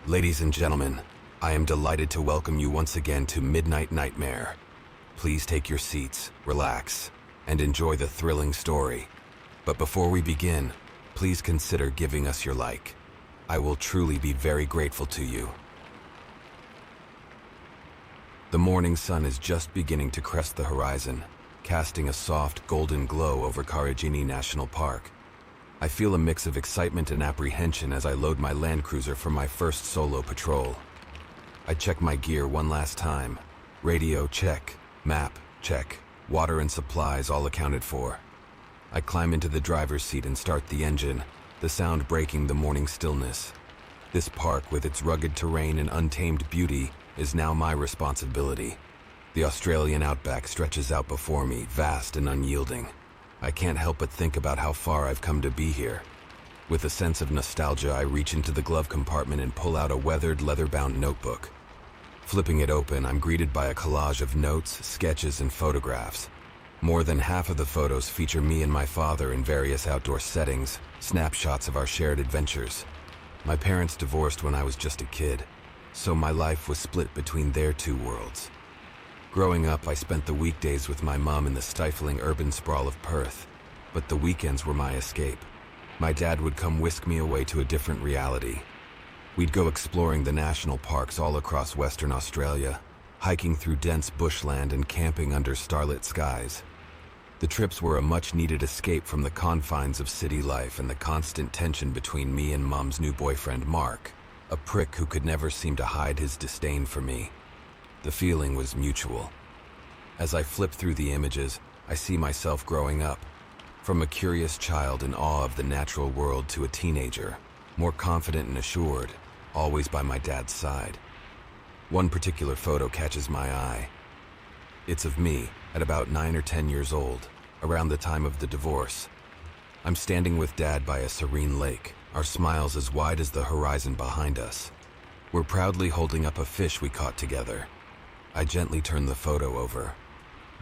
Ladies and gentlemen, I am delighted to welcome you once again to Midnight Nightmare. Please take your seats, relax, and enjoy the thrilling story. But before we begin, please consider giving us your like. I will truly be very grateful to you. The morning sun is just beginning to crest the horizon, casting a soft golden glow over Karijini National Park. I feel a mix of excitement and apprehension as I load my Land Cruiser for my first solo patrol. I check my gear one last time. Radio check, map check, water and supplies all accounted for. I climb into the driver's seat and start the engine, the sound breaking the morning stillness. This park, with its rugged terrain and untamed beauty, is now my responsibility. The Australian outback stretches out before me, vast and unyielding. I can't help but think about how far I've come to be here. With a sense of nostalgia, I reach into the glove compartment and pull out a weathered, leather-bound notebook. Flipping it open, I'm greeted by a collage of notes, sketches, and photographs. More than half of the photos feature me and my father in various outdoor settings, snapshots of our shared adventures. My parents divorced when I was just a kid, so my life was split between their two worlds. Growing up, I spent the weekdays with my mom in the stifling urban sprawl of Perth, but the weekends were my escape. My dad would come whisk me away to a different reality. We'd go exploring the national parks all across Western Australia, hiking through dense bushland and camping under starlit skies. The trips were a much-needed escape from the confines of city life and the constant tension between me and Mom's new boyfriend, Mark, a prick who could never seem to hide his disdain for me. The feeling was mutual. As I flip through the images, I see myself growing up, from a curious child in awe of the natural world to a teenager, more confident and assured, always by my dad's side. One particular photo catches my eye. It's of me, at about 9 or 10 years old, around the time of the divorce. I'm standing with Dad by a serene lake, our smiles as wide as the horizon behind us. We're proudly holding up a fish we caught together. I gently turn the photo over.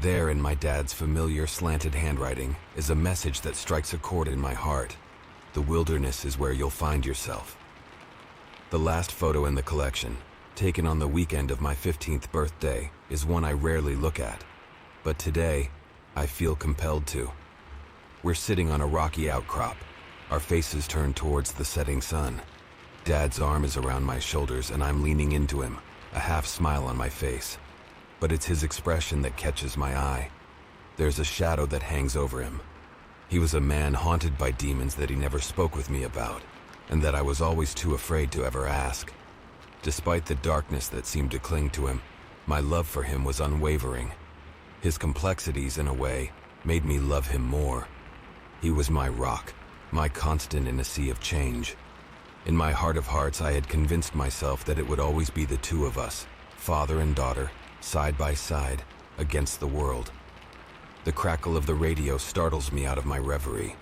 There, in my dad's familiar slanted handwriting, is a message that strikes a chord in my heart. The wilderness is where you'll find yourself. The last photo in the collection, taken on the weekend of my 15th birthday, is one I rarely look at. But today, I feel compelled to. We're sitting on a rocky outcrop, our faces turned towards the setting sun. Dad's arm is around my shoulders and I'm leaning into him, a half smile on my face. But it's his expression that catches my eye. There's a shadow that hangs over him. He was a man haunted by demons that he never spoke with me about, and that I was always too afraid to ever ask. Despite the darkness that seemed to cling to him, my love for him was unwavering. His complexities, in a way, made me love him more. He was my rock, my constant in a sea of change. In my heart of hearts, I had convinced myself that it would always be the two of us, father and daughter, side by side, against the world. The crackle of the radio startles me out of my reverie.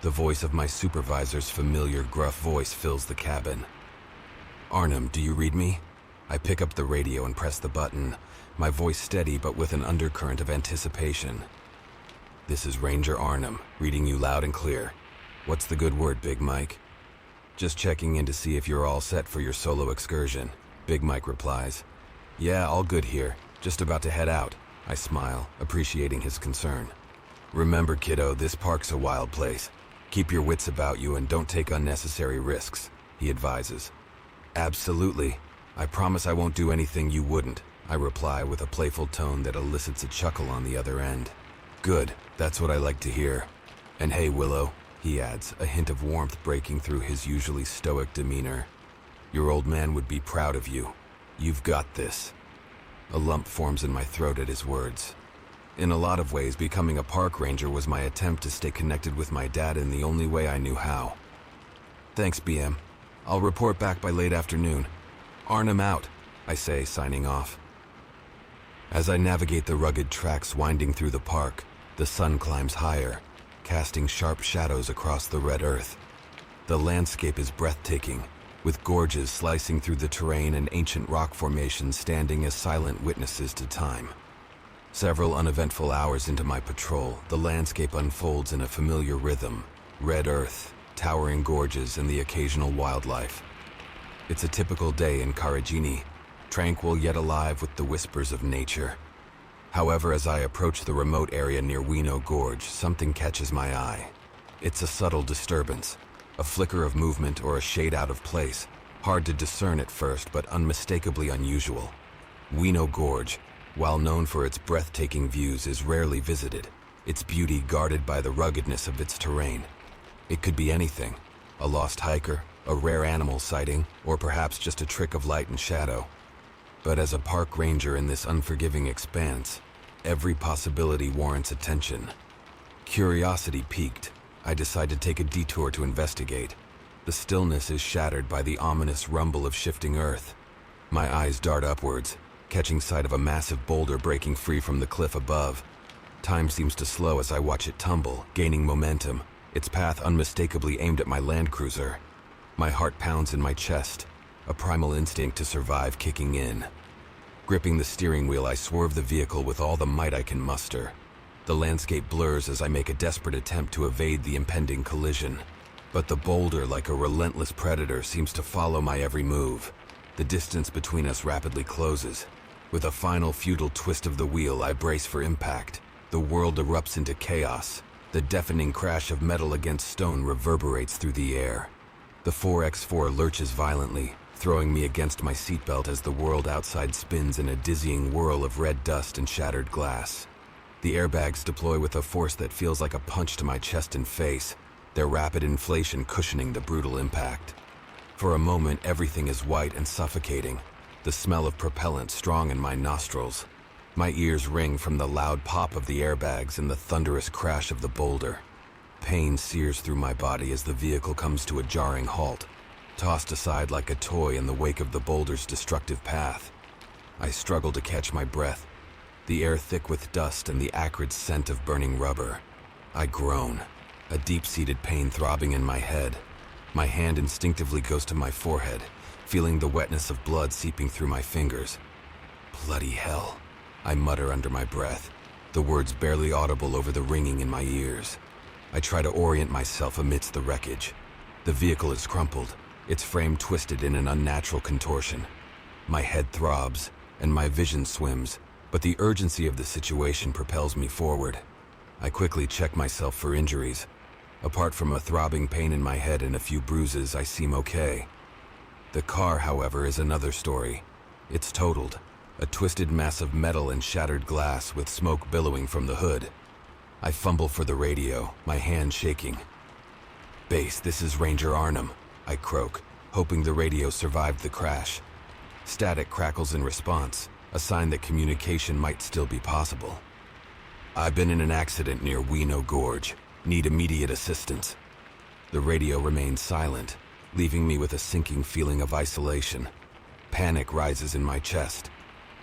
The voice of my supervisor's familiar gruff voice fills the cabin. "Arnhem, do you read me?" I pick up the radio and press the button, my voice steady but with an undercurrent of anticipation. "This is Ranger Arnhem, reading you loud and clear. What's the good word, Big Mike?" "Just checking in to see if you're all set for your solo excursion," Big Mike replies. "Yeah, all good here. Just about to head out." I smile, appreciating his concern. "Remember, kiddo, this park's a wild place. Keep your wits about you and don't take unnecessary risks," he advises. "Absolutely. I promise I won't do anything you wouldn't," I reply with a playful tone that elicits a chuckle on the other end. "Good, that's what I like to hear. And hey, Willow," he adds, a hint of warmth breaking through his usually stoic demeanor. "Your old man would be proud of you. You've got this." A lump forms in my throat at his words. In a lot of ways, becoming a park ranger was my attempt to stay connected with my dad in the only way I knew how. "Thanks, BM. I'll report back by late afternoon. Arnhem out," I say, signing off. As I navigate the rugged tracks winding through the park, the sun climbs higher, casting sharp shadows across the red earth. The landscape is breathtaking, with gorges slicing through the terrain and ancient rock formations standing as silent witnesses to time. Several uneventful hours into my patrol, the landscape unfolds in a familiar rhythm: red earth, towering gorges, and the occasional wildlife. It's a typical day in Karijini, tranquil yet alive with the whispers of nature. However, as I approach the remote area near Wino Gorge, something catches my eye. It's a subtle disturbance, a flicker of movement or a shade out of place, hard to discern at first but unmistakably unusual. Wino Gorge, while known for its breathtaking views, is rarely visited, its beauty guarded by the ruggedness of its terrain. It could be anything: a lost hiker, a rare animal sighting, or perhaps just a trick of light and shadow. But as a park ranger in this unforgiving expanse, every possibility warrants attention. Curiosity piqued, I decide to take a detour to investigate. The stillness is shattered by the ominous rumble of shifting earth. My eyes dart upwards, catching sight of a massive boulder breaking free from the cliff above. Time seems to slow as I watch it tumble, gaining momentum, its path unmistakably aimed at my Land Cruiser. My heart pounds in my chest, a primal instinct to survive kicking in. Gripping the steering wheel, I swerve the vehicle with all the might I can muster. The landscape blurs as I make a desperate attempt to evade the impending collision. But the boulder, like a relentless predator, seems to follow my every move. The distance between us rapidly closes. With a final futile twist of the wheel, I brace for impact. The world erupts into chaos. The deafening crash of metal against stone reverberates through the air. The 4X4 lurches violently, throwing me against my seatbelt as the world outside spins in a dizzying whirl of red dust and shattered glass. The airbags deploy with a force that feels like a punch to my chest and face, their rapid inflation cushioning the brutal impact. For a moment, everything is white and suffocating, the smell of propellant strong in my nostrils. My ears ring from the loud pop of the airbags and the thunderous crash of the boulder. Pain sears through my body as the vehicle comes to a jarring halt, tossed aside like a toy in the wake of the boulder's destructive path. I struggle to catch my breath, the air thick with dust and the acrid scent of burning rubber. I groan, a deep-seated pain throbbing in my head. My hand instinctively goes to my forehead, feeling the wetness of blood seeping through my fingers. Bloody hell, I mutter under my breath, the words barely audible over the ringing in my ears. I try to orient myself amidst the wreckage. The vehicle is crumpled, its frame twisted in an unnatural contortion. My head throbs, and my vision swims, but the urgency of the situation propels me forward. I quickly check myself for injuries. Apart from a throbbing pain in my head and a few bruises, I seem okay. The car, however, is another story. It's totaled, a twisted mass of metal and shattered glass with smoke billowing from the hood. I fumble for the radio, my hand shaking. "Base, this is Ranger Arnhem," I croak, hoping the radio survived the crash. Static crackles in response, a sign that communication might still be possible. "I've been in an accident near Wino Gorge. Need immediate assistance." The radio remains silent, leaving me with a sinking feeling of isolation. Panic rises in my chest.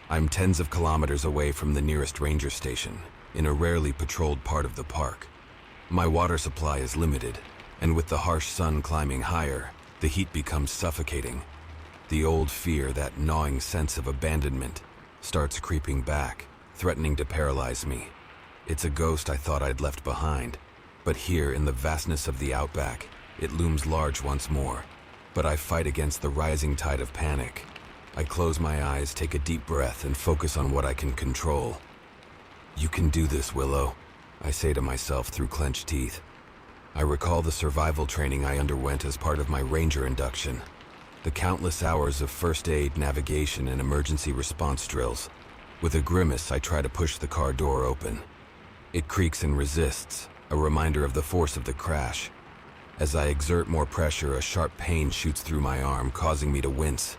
I'm tens of kilometers away from the nearest ranger station, in a rarely patrolled part of the park. My water supply is limited, and with the harsh sun climbing higher, the heat becomes suffocating. The old fear, that gnawing sense of abandonment, starts creeping back, threatening to paralyze me. It's a ghost I thought I'd left behind, but here in the vastness of the outback, it looms large once more. But I fight against the rising tide of panic. I close my eyes, take a deep breath, and focus on what I can control. "You can do this, Willow," I say to myself through clenched teeth. I recall the survival training I underwent as part of my ranger induction. The countless hours of first aid, navigation, and emergency response drills. With a grimace, I try to push the car door open. It creaks and resists, a reminder of the force of the crash. As I exert more pressure, a sharp pain shoots through my arm, causing me to wince.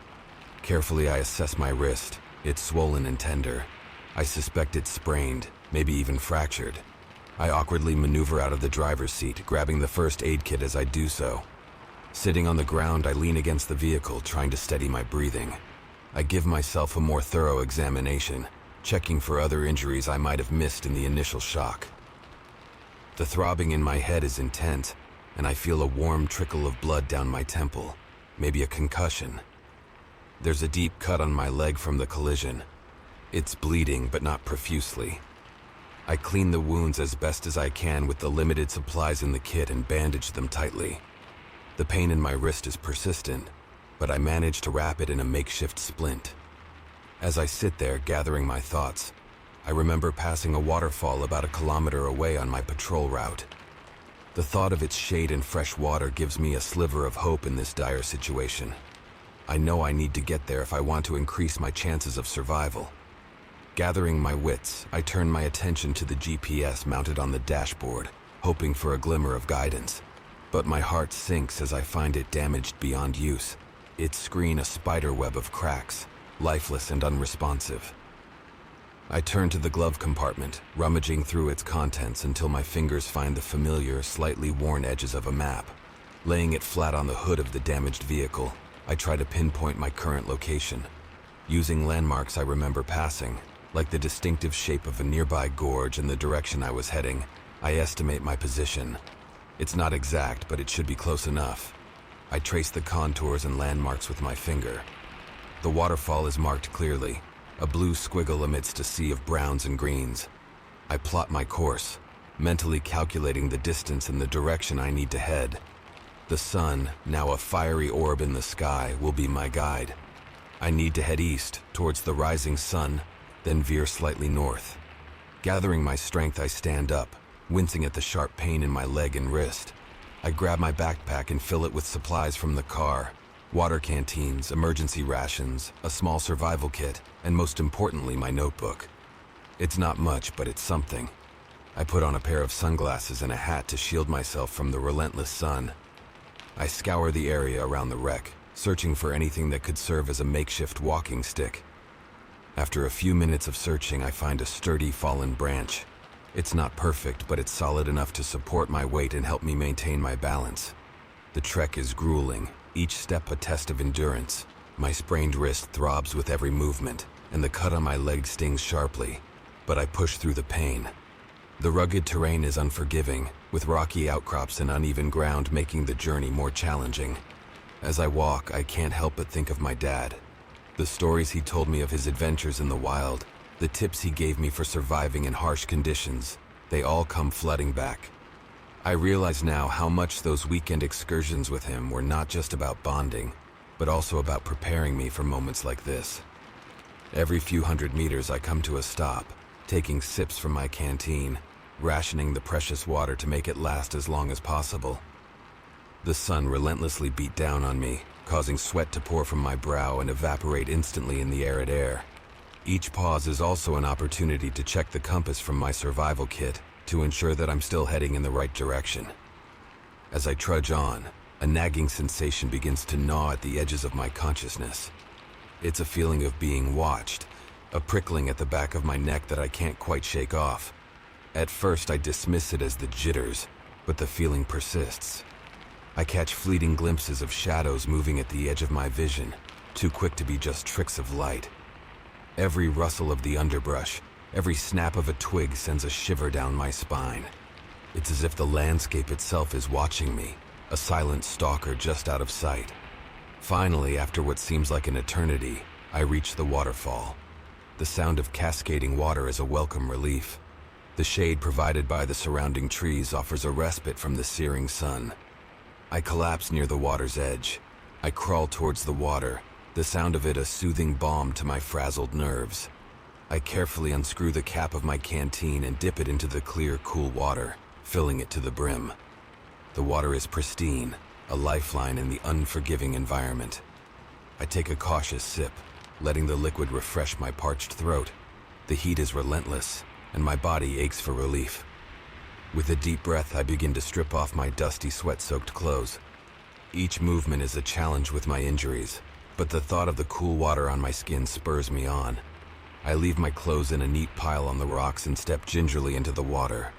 Carefully, I assess my wrist. It's swollen and tender. I suspect it's sprained, maybe even fractured. I awkwardly maneuver out of the driver's seat, grabbing the first aid kit as I do so. Sitting on the ground, I lean against the vehicle, trying to steady my breathing. I give myself a more thorough examination, checking for other injuries I might have missed in the initial shock. The throbbing in my head is intense, and I feel a warm trickle of blood down my temple, maybe a concussion. There's a deep cut on my leg from the collision. It's bleeding, but not profusely. I clean the wounds as best as I can with the limited supplies in the kit and bandage them tightly. The pain in my wrist is persistent, but I managed to wrap it in a makeshift splint. As I sit there gathering my thoughts, I remember passing a waterfall about 1 kilometer away on my patrol route. The thought of its shade and fresh water gives me a sliver of hope in this dire situation. I know I need to get there if I want to increase my chances of survival. Gathering my wits, I turn my attention to the GPS mounted on the dashboard, hoping for a glimmer of guidance. But my heart sinks as I find it damaged beyond use, its screen a spiderweb of cracks, lifeless and unresponsive. I turn to the glove compartment, rummaging through its contents until my fingers find the familiar, slightly worn edges of a map. Laying it flat on the hood of the damaged vehicle, I try to pinpoint my current location. Using landmarks I remember passing, like the distinctive shape of a nearby gorge and the direction I was heading, I estimate my position. It's not exact, but it should be close enough. I trace the contours and landmarks with my finger. The waterfall is marked clearly, a blue squiggle amidst a sea of browns and greens. I plot my course, mentally calculating the distance and the direction I need to head. The sun, now a fiery orb in the sky, will be my guide. I need to head east, towards the rising sun, then veer slightly north. Gathering my strength, I stand up, wincing at the sharp pain in my leg and wrist. I grab my backpack and fill it with supplies from the car. Water canteens, emergency rations, a small survival kit, and most importantly, my notebook. It's not much, but it's something. I put on a pair of sunglasses and a hat to shield myself from the relentless sun. I scour the area around the wreck, searching for anything that could serve as a makeshift walking stick. After a few minutes of searching, I find a sturdy fallen branch. It's not perfect, but it's solid enough to support my weight and help me maintain my balance. The trek is grueling, each step a test of endurance. My sprained wrist throbs with every movement, and the cut on my leg stings sharply, but I push through the pain. The rugged terrain is unforgiving, with rocky outcrops and uneven ground making the journey more challenging. As I walk, I can't help but think of my dad. The stories he told me of his adventures in the wild, the tips he gave me for surviving in harsh conditions, they all come flooding back. I realize now how much those weekend excursions with him were not just about bonding, but also about preparing me for moments like this. Every few hundred meters I come to a stop, taking sips from my canteen, rationing the precious water to make it last as long as possible. The sun relentlessly beat down on me, causing sweat to pour from my brow and evaporate instantly in the arid air. Each pause is also an opportunity to check the compass from my survival kit to ensure that I'm still heading in the right direction. As I trudge on, a nagging sensation begins to gnaw at the edges of my consciousness. It's a feeling of being watched, a prickling at the back of my neck that I can't quite shake off. At first I dismiss it as the jitters, but the feeling persists. I catch fleeting glimpses of shadows moving at the edge of my vision, too quick to be just tricks of light. Every rustle of the underbrush, every snap of a twig sends a shiver down my spine. It's as if the landscape itself is watching me, a silent stalker just out of sight. Finally, after what seems like an eternity, I reach the waterfall. The sound of cascading water is a welcome relief. The shade provided by the surrounding trees offers a respite from the searing sun. I collapse near the water's edge. I crawl towards the water, the sound of it a soothing balm to my frazzled nerves. I carefully unscrew the cap of my canteen and dip it into the clear, cool water, filling it to the brim. The water is pristine, a lifeline in the unforgiving environment. I take a cautious sip, letting the liquid refresh my parched throat. The heat is relentless, and my body aches for relief. With a deep breath, I begin to strip off my dusty, sweat-soaked clothes. Each movement is a challenge with my injuries, but the thought of the cool water on my skin spurs me on. I leave my clothes in a neat pile on the rocks and step gingerly into the water.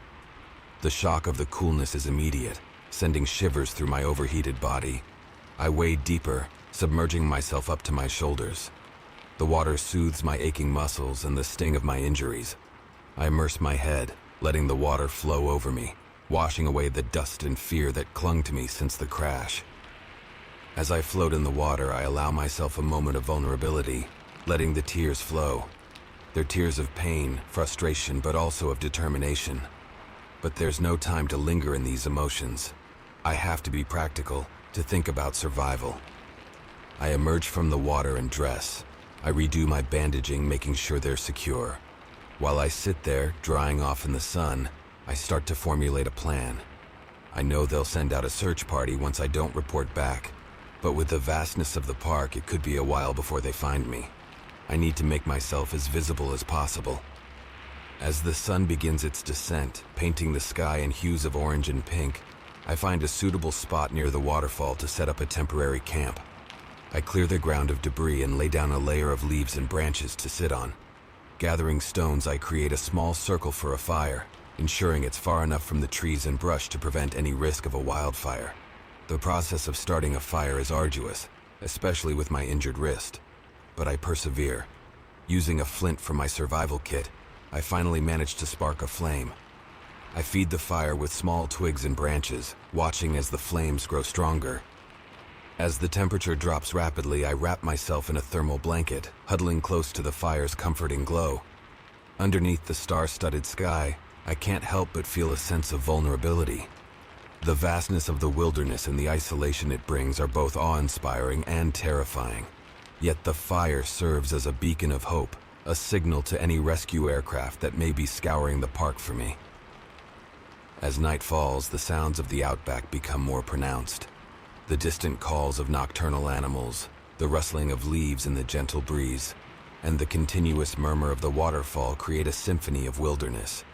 The shock of the coolness is immediate, sending shivers through my overheated body. I wade deeper, submerging myself up to my shoulders. The water soothes my aching muscles and the sting of my injuries. I immerse my head, letting the water flow over me, washing away the dust and fear that clung to me since the crash. As I float in the water, I allow myself a moment of vulnerability, letting the tears flow. They're tears of pain, frustration, but also of determination. But there's no time to linger in these emotions. I have to be practical, to think about survival. I emerge from the water and dress. I redo my bandaging, making sure they're secure. While I sit there, drying off in the sun, I start to formulate a plan. I know they'll send out a search party once I don't report back, but with the vastness of the park, it could be a while before they find me. I need to make myself as visible as possible. As the sun begins its descent, painting the sky in hues of orange and pink, I find a suitable spot near the waterfall to set up a temporary camp. I clear the ground of debris and lay down a layer of leaves and branches to sit on. Gathering stones, I create a small circle for a fire, ensuring it's far enough from the trees and brush to prevent any risk of a wildfire. The process of starting a fire is arduous, especially with my injured wrist, but I persevere. Using a flint from my survival kit, I finally manage to spark a flame. I feed the fire with small twigs and branches, watching as the flames grow stronger. As the temperature drops rapidly, I wrap myself in a thermal blanket, huddling close to the fire's comforting glow. Underneath the star-studded sky, I can't help but feel a sense of vulnerability. The vastness of the wilderness and the isolation it brings are both awe-inspiring and terrifying. Yet the fire serves as a beacon of hope, a signal to any rescue aircraft that may be scouring the park for me. As night falls, the sounds of the outback become more pronounced. The distant calls of nocturnal animals, the rustling of leaves in the gentle breeze, and the continuous murmur of the waterfall create a symphony of wilderness.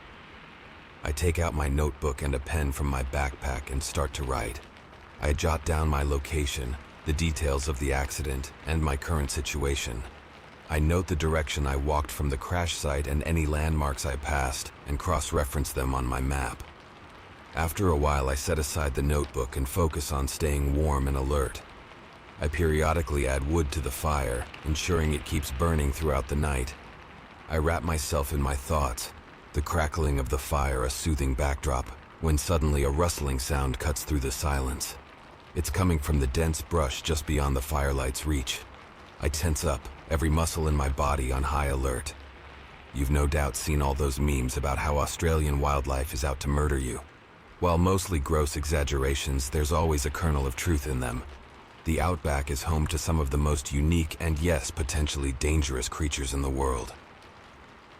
I take out my notebook and a pen from my backpack and start to write. I jot down my location, the details of the accident, and my current situation. I note the direction I walked from the crash site and any landmarks I passed, and cross-reference them on my map. After a while, I set aside the notebook and focus on staying warm and alert. I periodically add wood to the fire, ensuring it keeps burning throughout the night. I wrap myself in my thoughts, the crackling of the fire a soothing backdrop, when suddenly a rustling sound cuts through the silence. It's coming from the dense brush just beyond the firelight's reach. I tense up, every muscle in my body on high alert. You've no doubt seen all those memes about how Australian wildlife is out to murder you. While mostly gross exaggerations, there's always a kernel of truth in them. The outback is home to some of the most unique and, yes, potentially dangerous creatures in the world.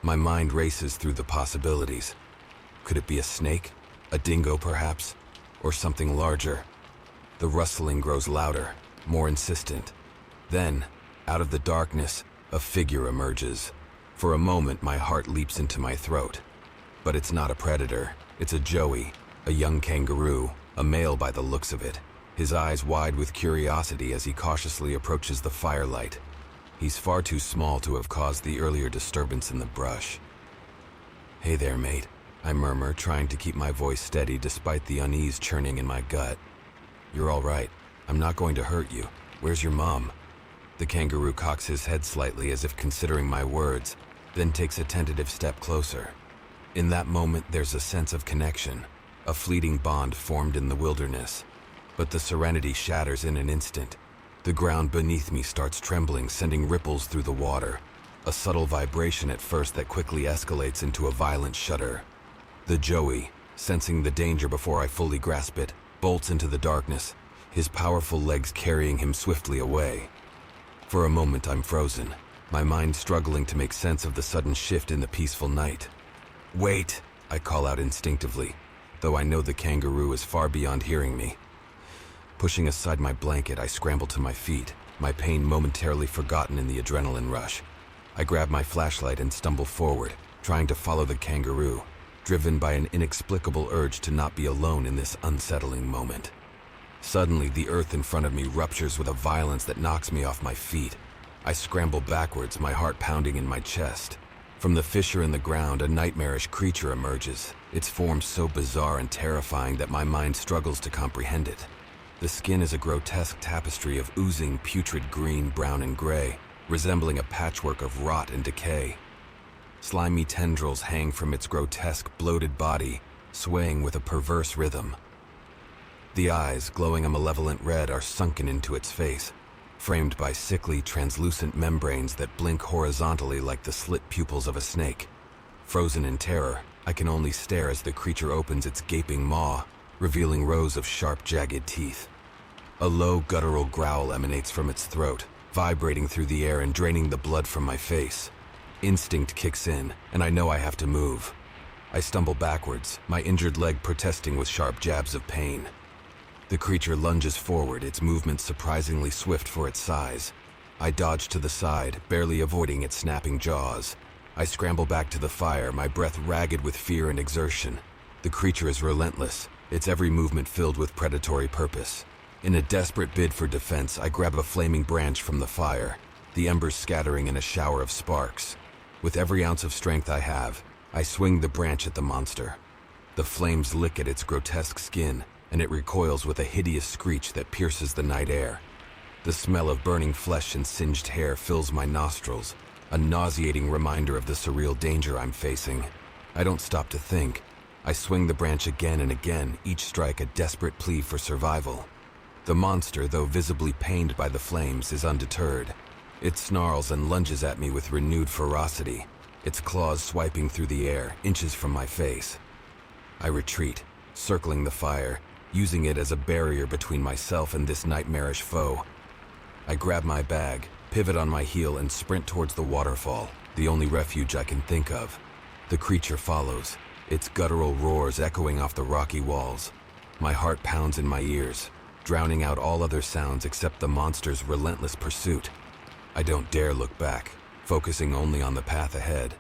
My mind races through the possibilities. Could it be a snake? A dingo, perhaps? Or something larger? The rustling grows louder, more insistent. Then, out of the darkness, a figure emerges. For a moment, my heart leaps into my throat. But it's not a predator. It's a joey. A young kangaroo, a male by the looks of it, his eyes wide with curiosity as he cautiously approaches the firelight. He's far too small to have caused the earlier disturbance in the brush. "Hey there, mate," I murmur, trying to keep my voice steady despite the unease churning in my gut. "You're all right. I'm not going to hurt you. Where's your mom?" The kangaroo cocks his head slightly as if considering my words, then takes a tentative step closer. In that moment, there's a sense of connection. A fleeting bond formed in the wilderness. But the serenity shatters in an instant. The ground beneath me starts trembling, sending ripples through the water. A subtle vibration at first that quickly escalates into a violent shudder. The joey, sensing the danger before I fully grasp it, bolts into the darkness, his powerful legs carrying him swiftly away. For a moment, I'm frozen, my mind struggling to make sense of the sudden shift in the peaceful night. "Wait!" I call out instinctively, though I know the kangaroo is far beyond hearing me. Pushing aside my blanket, I scramble to my feet, my pain momentarily forgotten in the adrenaline rush. I grab my flashlight and stumble forward, trying to follow the kangaroo, driven by an inexplicable urge to not be alone in this unsettling moment. Suddenly, the earth in front of me ruptures with a violence that knocks me off my feet. I scramble backwards, my heart pounding in my chest. From the fissure in the ground, a nightmarish creature emerges, its form so bizarre and terrifying that my mind struggles to comprehend it. The skin is a grotesque tapestry of oozing, putrid green, brown, and gray, resembling a patchwork of rot and decay. Slimy tendrils hang from its grotesque, bloated body, swaying with a perverse rhythm. The eyes, glowing a malevolent red, are sunken into its face, framed by sickly, translucent membranes that blink horizontally like the slit pupils of a snake. Frozen in terror, I can only stare as the creature opens its gaping maw, revealing rows of sharp, jagged teeth. A low, guttural growl emanates from its throat, vibrating through the air and draining the blood from my face. Instinct kicks in, and I know I have to move. I stumble backwards, my injured leg protesting with sharp jabs of pain. The creature lunges forward, its movement surprisingly swift for its size. I dodge to the side, barely avoiding its snapping jaws. I scramble back to the fire, my breath ragged with fear and exertion. The creature is relentless, its every movement filled with predatory purpose. In a desperate bid for defense, I grab a flaming branch from the fire, the embers scattering in a shower of sparks. With every ounce of strength I have, I swing the branch at the monster. The flames lick at its grotesque skin, and it recoils with a hideous screech that pierces the night air. The smell of burning flesh and singed hair fills my nostrils, a nauseating reminder of the surreal danger I'm facing. I don't stop to think. I swing the branch again and again, each strike a desperate plea for survival. The monster, though visibly pained by the flames, is undeterred. It snarls and lunges at me with renewed ferocity, its claws swiping through the air, inches from my face. I retreat, circling the fire, using it as a barrier between myself and this nightmarish foe. I grab my bag, pivot on my heel, and sprint towards the waterfall, the only refuge I can think of. The creature follows, its guttural roars echoing off the rocky walls. My heart pounds in my ears, drowning out all other sounds except the monster's relentless pursuit. I don't dare look back, focusing only on the path ahead.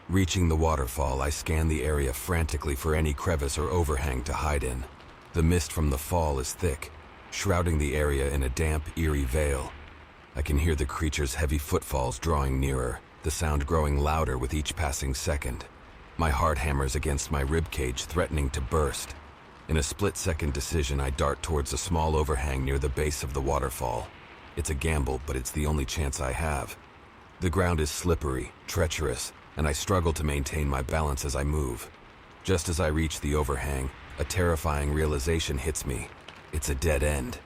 Reaching the waterfall, I scan the area frantically for any crevice or overhang to hide in. The mist from the fall is thick, shrouding the area in a damp, eerie veil. I can hear the creature's heavy footfalls drawing nearer, the sound growing louder with each passing second. My heart hammers against my ribcage, threatening to burst. In a split-second decision, I dart towards a small overhang near the base of the waterfall. It's a gamble, but it's the only chance I have. The ground is slippery, treacherous, and I struggle to maintain my balance as I move. Just as I reach the overhang, a terrifying realization hits me. It's a dead end.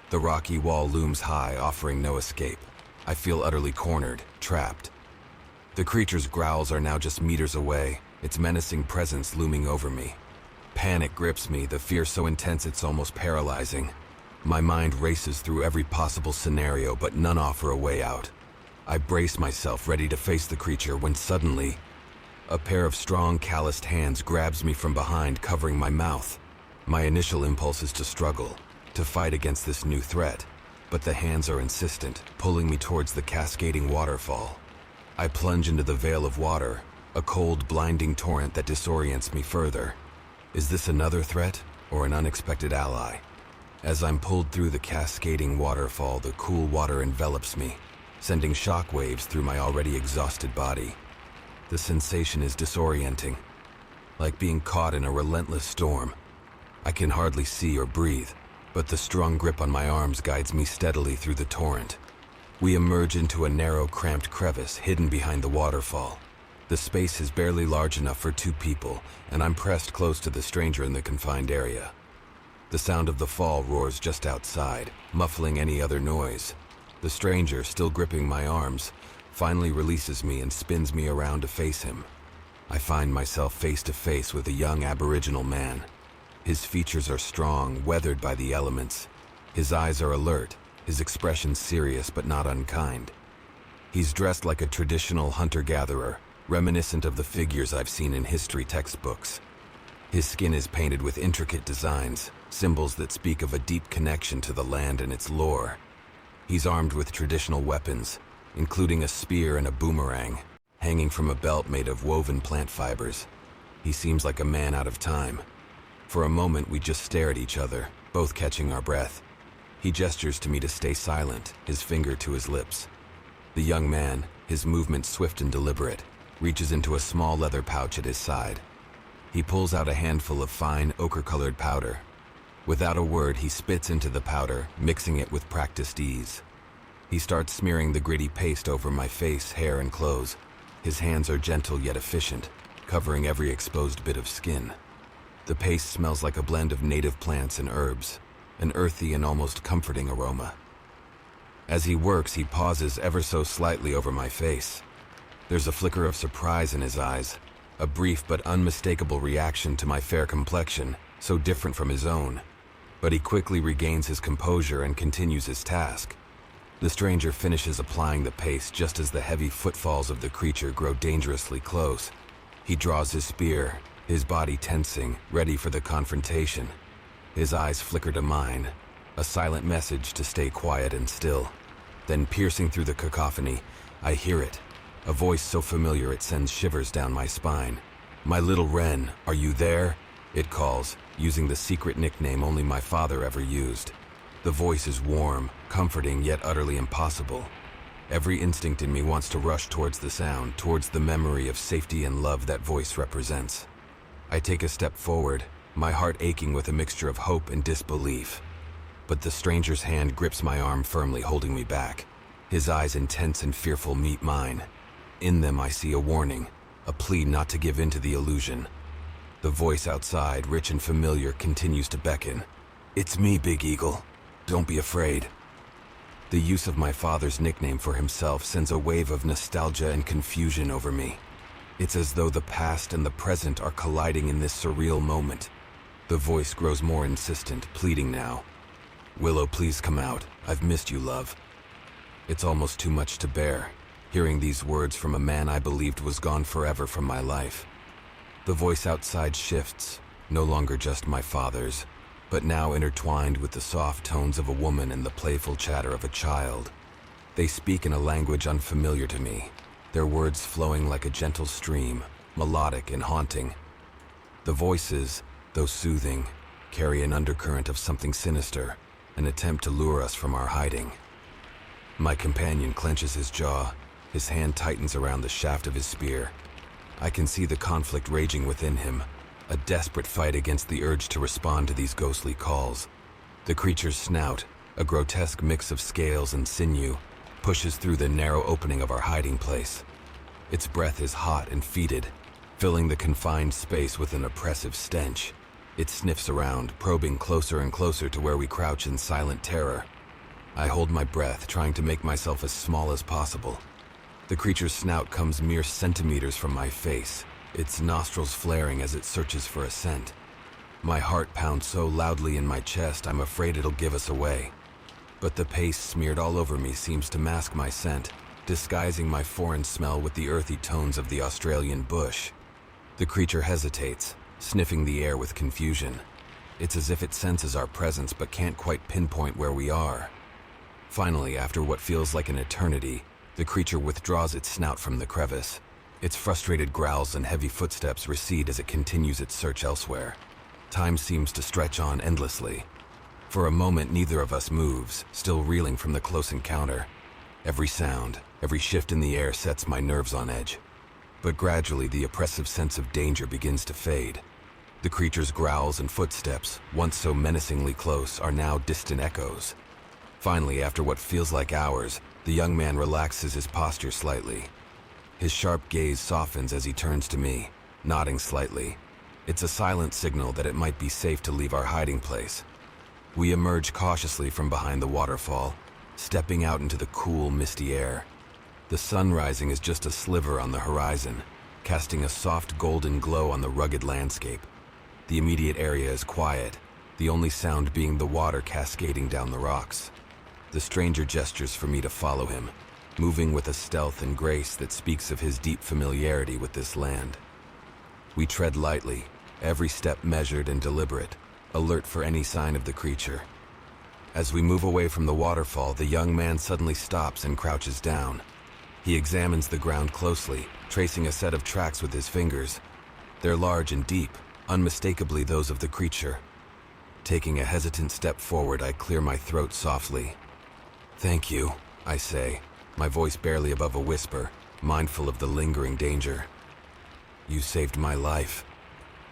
The rocky wall looms high, offering no escape. I feel utterly cornered, trapped. The creature's growls are now just meters away, its menacing presence looming over me. Panic grips me, the fear so intense it's almost paralyzing. My mind races through every possible scenario, but none offer a way out. I brace myself, ready to face the creature, when suddenly, a pair of strong, calloused hands grabs me from behind, covering my mouth. My initial impulse is to struggle, to fight against this new threat, but the hands are insistent, pulling me towards the cascading waterfall. I plunge into the veil of water, a cold, blinding torrent that disorients me further. Is this another threat, or an unexpected ally? As I'm pulled through the cascading waterfall, the cool water envelops me, sending shockwaves through my already exhausted body. The sensation is disorienting, like being caught in a relentless storm. I can hardly see or breathe, but the strong grip on my arms guides me steadily through the torrent. We emerge into a narrow, cramped crevice hidden behind the waterfall. The space is barely large enough for two people, and I'm pressed close to the stranger in the confined area. The sound of the fall roars just outside, muffling any other noise. The stranger, still gripping my arms, finally releases me and spins me around to face him. I find myself face to face with a young Aboriginal man. His features are strong, weathered by the elements. His eyes are alert, his expression serious but not unkind. He's dressed like a traditional hunter-gatherer, reminiscent of the figures I've seen in history textbooks. His skin is painted with intricate designs, symbols that speak of a deep connection to the land and its lore. He's armed with traditional weapons, including a spear and a boomerang, hanging from a belt made of woven plant fibers. He seems like a man out of time. For a moment, we just stare at each other, both catching our breath. He gestures to me to stay silent, his finger to his lips. The young man, his movements swift and deliberate, reaches into a small leather pouch at his side. He pulls out a handful of fine, ochre-colored powder. Without a word, he spits into the powder, mixing it with practiced ease. He starts smearing the gritty paste over my face, hair, and clothes. His hands are gentle yet efficient, covering every exposed bit of skin. The paste smells like a blend of native plants and herbs, an earthy and almost comforting aroma. As he works, he pauses ever so slightly over my face. There's a flicker of surprise in his eyes, a brief but unmistakable reaction to my fair complexion, so different from his own. but he quickly regains his composure and continues his task. The stranger finishes applying the pace just as the heavy footfalls of the creature grow dangerously close. He draws his spear, his body tensing, ready for the confrontation. His eyes flicker to mine, a silent message to stay quiet and still. Then, piercing through the cacophony, I hear it, a voice so familiar it sends shivers down my spine. "My little Ren, are you there?" it calls, using the secret nickname only my father ever used. The voice is warm, comforting, yet utterly impossible. Every instinct in me wants to rush towards the sound, towards the memory of safety and love that voice represents. I take a step forward, my heart aching with a mixture of hope and disbelief. But the stranger's hand grips my arm firmly, holding me back. His eyes, intense and fearful, meet mine. In them I see a warning, a plea not to give in to the illusion. The voice outside, rich and familiar, continues to beckon. "It's me, Big Eagle. Don't be afraid." The use of my father's nickname for himself sends a wave of nostalgia and confusion over me. It's as though the past and the present are colliding in this surreal moment. The voice grows more insistent, pleading now. "Willow, please come out. I've missed you, love." It's almost too much to bear, hearing these words from a man I believed was gone forever from my life. The voice outside shifts, no longer just my father's, but now intertwined with the soft tones of a woman and the playful chatter of a child. They speak in a language unfamiliar to me, their words flowing like a gentle stream, melodic and haunting. The voices, though soothing, carry an undercurrent of something sinister, an attempt to lure us from our hiding. My companion clenches his jaw, his hand tightens around the shaft of his spear. I can see the conflict raging within him, a desperate fight against the urge to respond to these ghostly calls. The creature's snout, a grotesque mix of scales and sinew, pushes through the narrow opening of our hiding place. Its breath is hot and fetid, filling the confined space with an oppressive stench. It sniffs around, probing closer and closer to where we crouch in silent terror. I hold my breath, trying to make myself as small as possible. The creature's snout comes mere centimeters from my face, its nostrils flaring as it searches for a scent. My heart pounds so loudly in my chest I'm afraid it'll give us away. But the paste smeared all over me seems to mask my scent, disguising my foreign smell with the earthy tones of the Australian bush. The creature hesitates, sniffing the air with confusion. It's as if it senses our presence but can't quite pinpoint where we are. Finally, after what feels like an eternity, the creature withdraws its snout from the crevice. Its frustrated growls and heavy footsteps recede as it continues its search elsewhere. Time seems to stretch on endlessly. For a moment, neither of us moves, still reeling from the close encounter. Every sound, every shift in the air sets my nerves on edge. But gradually, the oppressive sense of danger begins to fade. The creature's growls and footsteps, once so menacingly close, are now distant echoes. Finally, after what feels like hours, the young man relaxes his posture slightly. His sharp gaze softens as he turns to me, nodding slightly. It's a silent signal that it might be safe to leave our hiding place. We emerge cautiously from behind the waterfall, stepping out into the cool, misty air. The sun rising is just a sliver on the horizon, casting a soft golden glow on the rugged landscape. The immediate area is quiet, the only sound being the water cascading down the rocks. The stranger gestures for me to follow him, moving with a stealth and grace that speaks of his deep familiarity with this land. We tread lightly, every step measured and deliberate, alert for any sign of the creature. As we move away from the waterfall, the young man suddenly stops and crouches down. He examines the ground closely, tracing a set of tracks with his fingers. They're large and deep, unmistakably those of the creature. Taking a hesitant step forward, I clear my throat softly. "Thank you," I say, my voice barely above a whisper, mindful of the lingering danger. "You saved my life."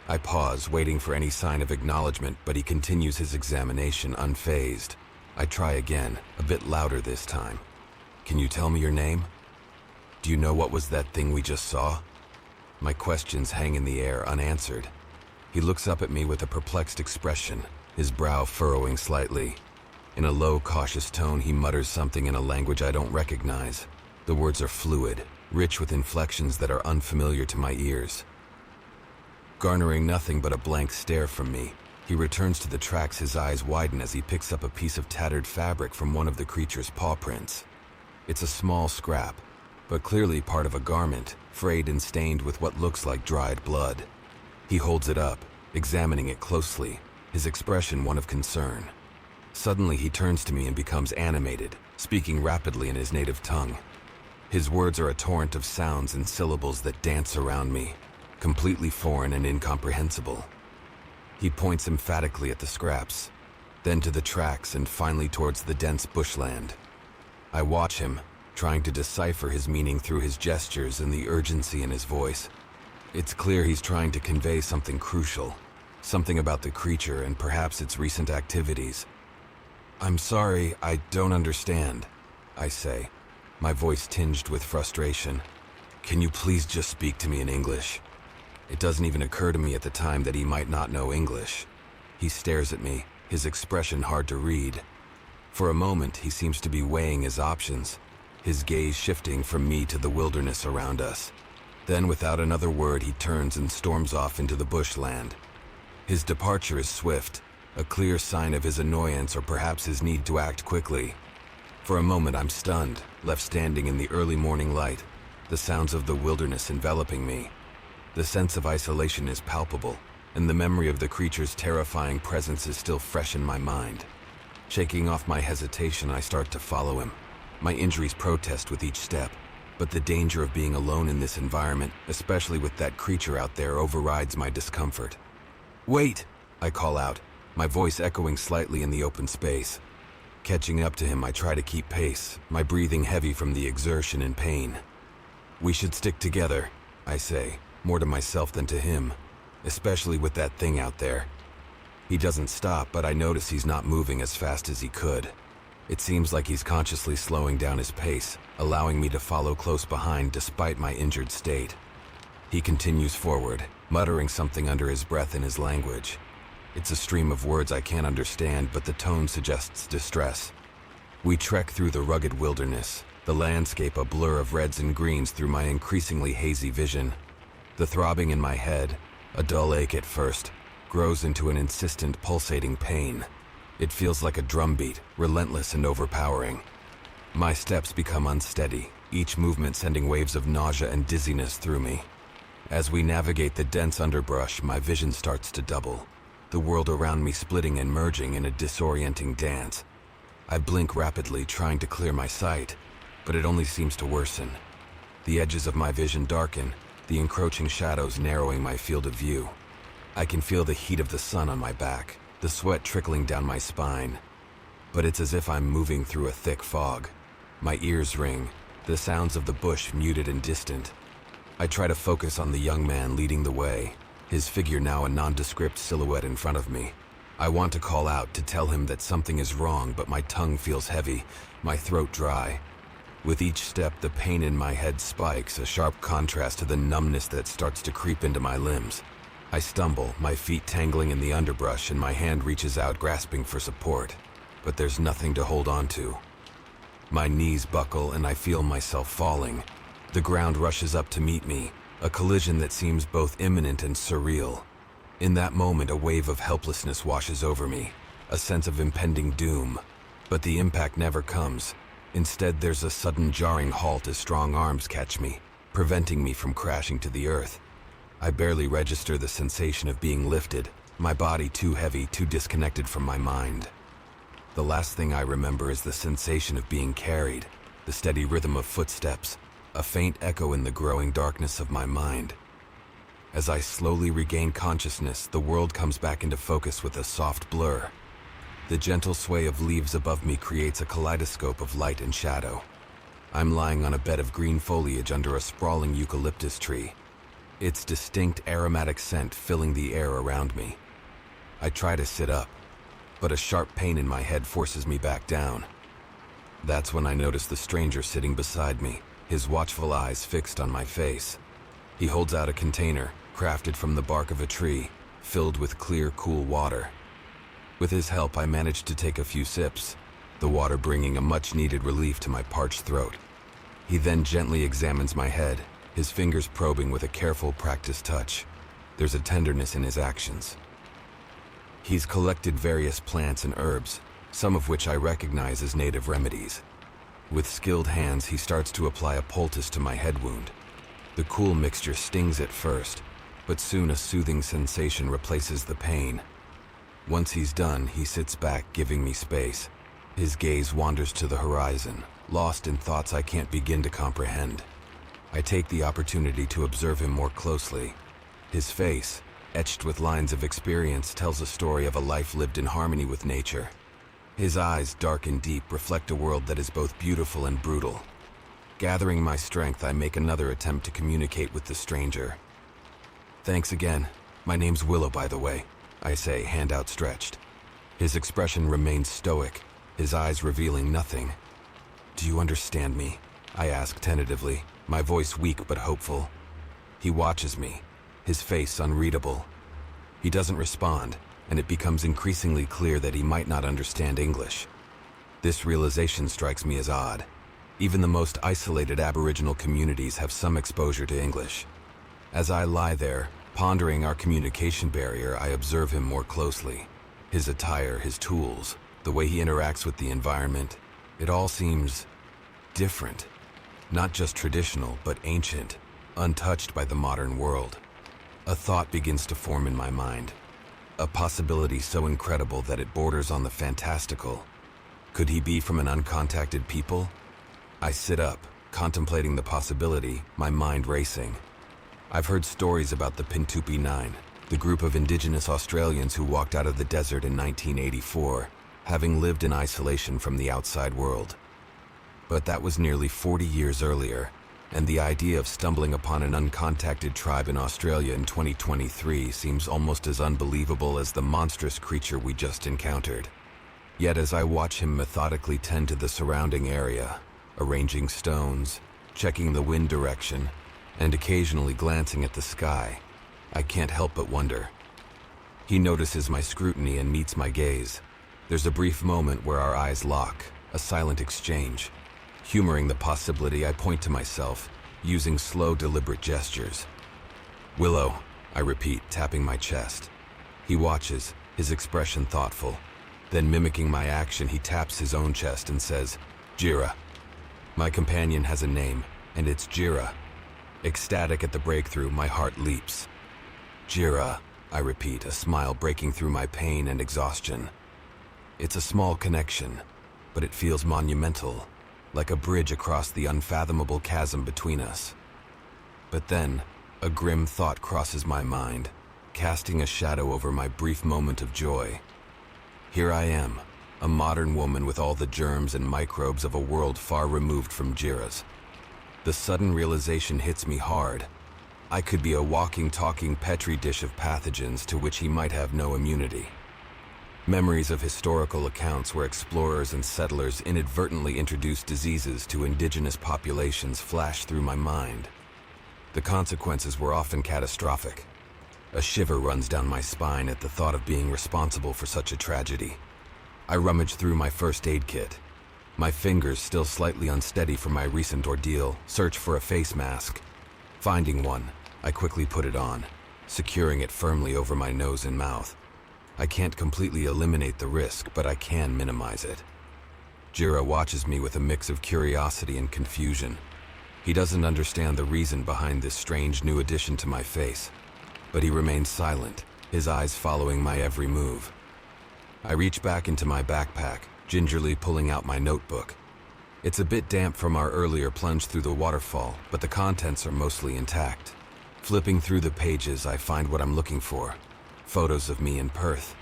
I pause, waiting for any sign of acknowledgement, but he continues his examination unfazed. I try again, a bit louder this time. "Can you tell me your name? Do you know what was that thing we just saw?" My questions hang in the air unanswered. He looks up at me with a perplexed expression, his brow furrowing slightly. In a low, cautious tone, he mutters something in a language I don't recognize. The words are fluid, rich with inflections that are unfamiliar to my ears. Garnering nothing but a blank stare from me, He returns to the tracks, his eyes widen as he picks up a piece of tattered fabric from one of the creature's paw prints. It's a small scrap, but clearly part of a garment, frayed and stained with what looks like dried blood. He holds it up, examining it closely, his expression one of concern. Suddenly he turns to me and becomes animated, speaking rapidly in his native tongue. His words are a torrent of sounds and syllables that dance around me, completely foreign and incomprehensible. He points emphatically at the scraps, then to the tracks and finally towards the dense bushland. I watch him, trying to decipher his meaning through his gestures and the urgency in his voice. It's clear he's trying to convey something crucial, something about the creature and perhaps its recent activities. "I'm sorry, I don't understand," I say, my voice tinged with frustration. "Can you please just speak to me in English?" It doesn't even occur to me at the time that he might not know English. He stares at me, his expression hard to read. For a moment, he seems to be weighing his options, his gaze shifting from me to the wilderness around us. Then, without another word, he turns and storms off into the bushland. His departure is swift, a clear sign of his annoyance or perhaps his need to act quickly. For a moment, I'm stunned, left standing in the early morning light, the sounds of the wilderness enveloping me. The sense of isolation is palpable, and the memory of the creature's terrifying presence is still fresh in my mind. Shaking off my hesitation, I start to follow him. My injuries protest with each step, but the danger of being alone in this environment, especially with that creature out there, overrides my discomfort. "Wait!" I call out, my voice echoing slightly in the open space. Catching up to him, I try to keep pace, my breathing heavy from the exertion and pain. "We should stick together," I say, more to myself than to him, especially with that thing out there. He doesn't stop, but I notice he's not moving as fast as he could. It seems like he's consciously slowing down his pace, allowing me to follow close behind despite my injured state. He continues forward, muttering something under his breath in his language. It's a stream of words I can't understand, but the tone suggests distress. We trek through the rugged wilderness, the landscape a blur of reds and greens through my increasingly hazy vision. The throbbing in my head, a dull ache at first, grows into an insistent pulsating pain. It feels like a drumbeat, relentless and overpowering. My steps become unsteady, each movement sending waves of nausea and dizziness through me. As we navigate the dense underbrush, my vision starts to double, the world around me splitting and merging in a disorienting dance. I blink rapidly, trying to clear my sight, but it only seems to worsen. The edges of my vision darken, the encroaching shadows narrowing my field of view. I can feel the heat of the sun on my back, the sweat trickling down my spine. But it's as if I'm moving through a thick fog. My ears ring, the sounds of the bush muted and distant. I try to focus on the young man leading the way, his figure now a nondescript silhouette in front of me. I want to call out, to tell him that something is wrong, but my tongue feels heavy, my throat dry. With each step, the pain in my head spikes, a sharp contrast to the numbness that starts to creep into my limbs. I stumble, my feet tangling in the underbrush, and my hand reaches out, grasping for support. But there's nothing to hold on to. My knees buckle, and I feel myself falling. The ground rushes up to meet me, a collision that seems both imminent and surreal. In that moment, a wave of helplessness washes over me, a sense of impending doom. But the impact never comes. Instead, there's a sudden jarring halt as strong arms catch me, preventing me from crashing to the earth. I barely register the sensation of being lifted, my body too heavy, too disconnected from my mind. The last thing I remember is the sensation of being carried, the steady rhythm of footsteps, a faint echo in the growing darkness of my mind. As I slowly regain consciousness, the world comes back into focus with a soft blur. The gentle sway of leaves above me creates a kaleidoscope of light and shadow. I'm lying on a bed of green foliage under a sprawling eucalyptus tree, its distinct aromatic scent filling the air around me. I try to sit up, but a sharp pain in my head forces me back down. That's when I notice the stranger sitting beside me, his watchful eyes fixed on my face. He holds out a container, crafted from the bark of a tree, filled with clear, cool water. With his help, I managed to take a few sips, the water bringing a much-needed relief to my parched throat. He then gently examines my head, his fingers probing with a careful, practiced touch. There's a tenderness in his actions. He's collected various plants and herbs, some of which I recognize as native remedies. With skilled hands, he starts to apply a poultice to my head wound. The cool mixture stings at first, but soon a soothing sensation replaces the pain. Once he's done, he sits back, giving me space. His gaze wanders to the horizon, lost in thoughts I can't begin to comprehend. I take the opportunity to observe him more closely. His face, etched with lines of experience, tells a story of a life lived in harmony with nature. His eyes, dark and deep, reflect a world that is both beautiful and brutal. Gathering my strength, I make another attempt to communicate with the stranger. "Thanks again. My name's Willow, by the way," I say, hand outstretched. His expression remains stoic, his eyes revealing nothing. "Do you understand me?" I ask tentatively, my voice weak but hopeful. He watches me, his face unreadable. He doesn't respond, and it becomes increasingly clear that he might not understand English. This realization strikes me as odd. Even the most isolated Aboriginal communities have some exposure to English. As I lie there, pondering our communication barrier, I observe him more closely. His attire, his tools, the way he interacts with the environment, it all seems different. Not just traditional, but ancient, untouched by the modern world. A thought begins to form in my mind. A possibility so incredible that it borders on the fantastical. Could he be from an uncontacted people? I sit up, contemplating the possibility, my mind racing. I've heard stories about the Pintupi Nine, the group of indigenous Australians who walked out of the desert in 1984, having lived in isolation from the outside world. But that was nearly 40 years earlier, and the idea of stumbling upon an uncontacted tribe in Australia in 2023 seems almost as unbelievable as the monstrous creature we just encountered. Yet as I watch him methodically tend to the surrounding area, arranging stones, checking the wind direction, and occasionally glancing at the sky, I can't help but wonder. He notices my scrutiny and meets my gaze. There's a brief moment where our eyes lock, a silent exchange. Humoring the possibility, I point to myself, using slow, deliberate gestures. "Willow," I repeat, tapping my chest. He watches, his expression thoughtful. Then, mimicking my action, he taps his own chest and says, "Jira." My companion has a name, and it's Jira. Ecstatic at the breakthrough, my heart leaps. "Jira," I repeat, a smile breaking through my pain and exhaustion. It's a small connection, but it feels monumental, like a bridge across the unfathomable chasm between us. But then, a grim thought crosses my mind, casting a shadow over my brief moment of joy. Here I am, a modern woman with all the germs and microbes of a world far removed from Jira's. The sudden realization hits me hard. I could be a walking, talking petri dish of pathogens to which he might have no immunity. Memories of historical accounts where explorers and settlers inadvertently introduced diseases to indigenous populations flash through my mind. The consequences were often catastrophic. A shiver runs down my spine at the thought of being responsible for such a tragedy. I rummage through my first aid kit. My fingers, still slightly unsteady from my recent ordeal, search for a face mask. Finding one, I quickly put it on, securing it firmly over my nose and mouth. I can't completely eliminate the risk, but I can minimize it. Jira watches me with a mix of curiosity and confusion. He doesn't understand the reason behind this strange new addition to my face, but he remains silent, his eyes following my every move. I reach back into my backpack, gingerly pulling out my notebook. It's a bit damp from our earlier plunge through the waterfall, but the contents are mostly intact. Flipping through the pages, I find what I'm looking for. Photos of me in Perth.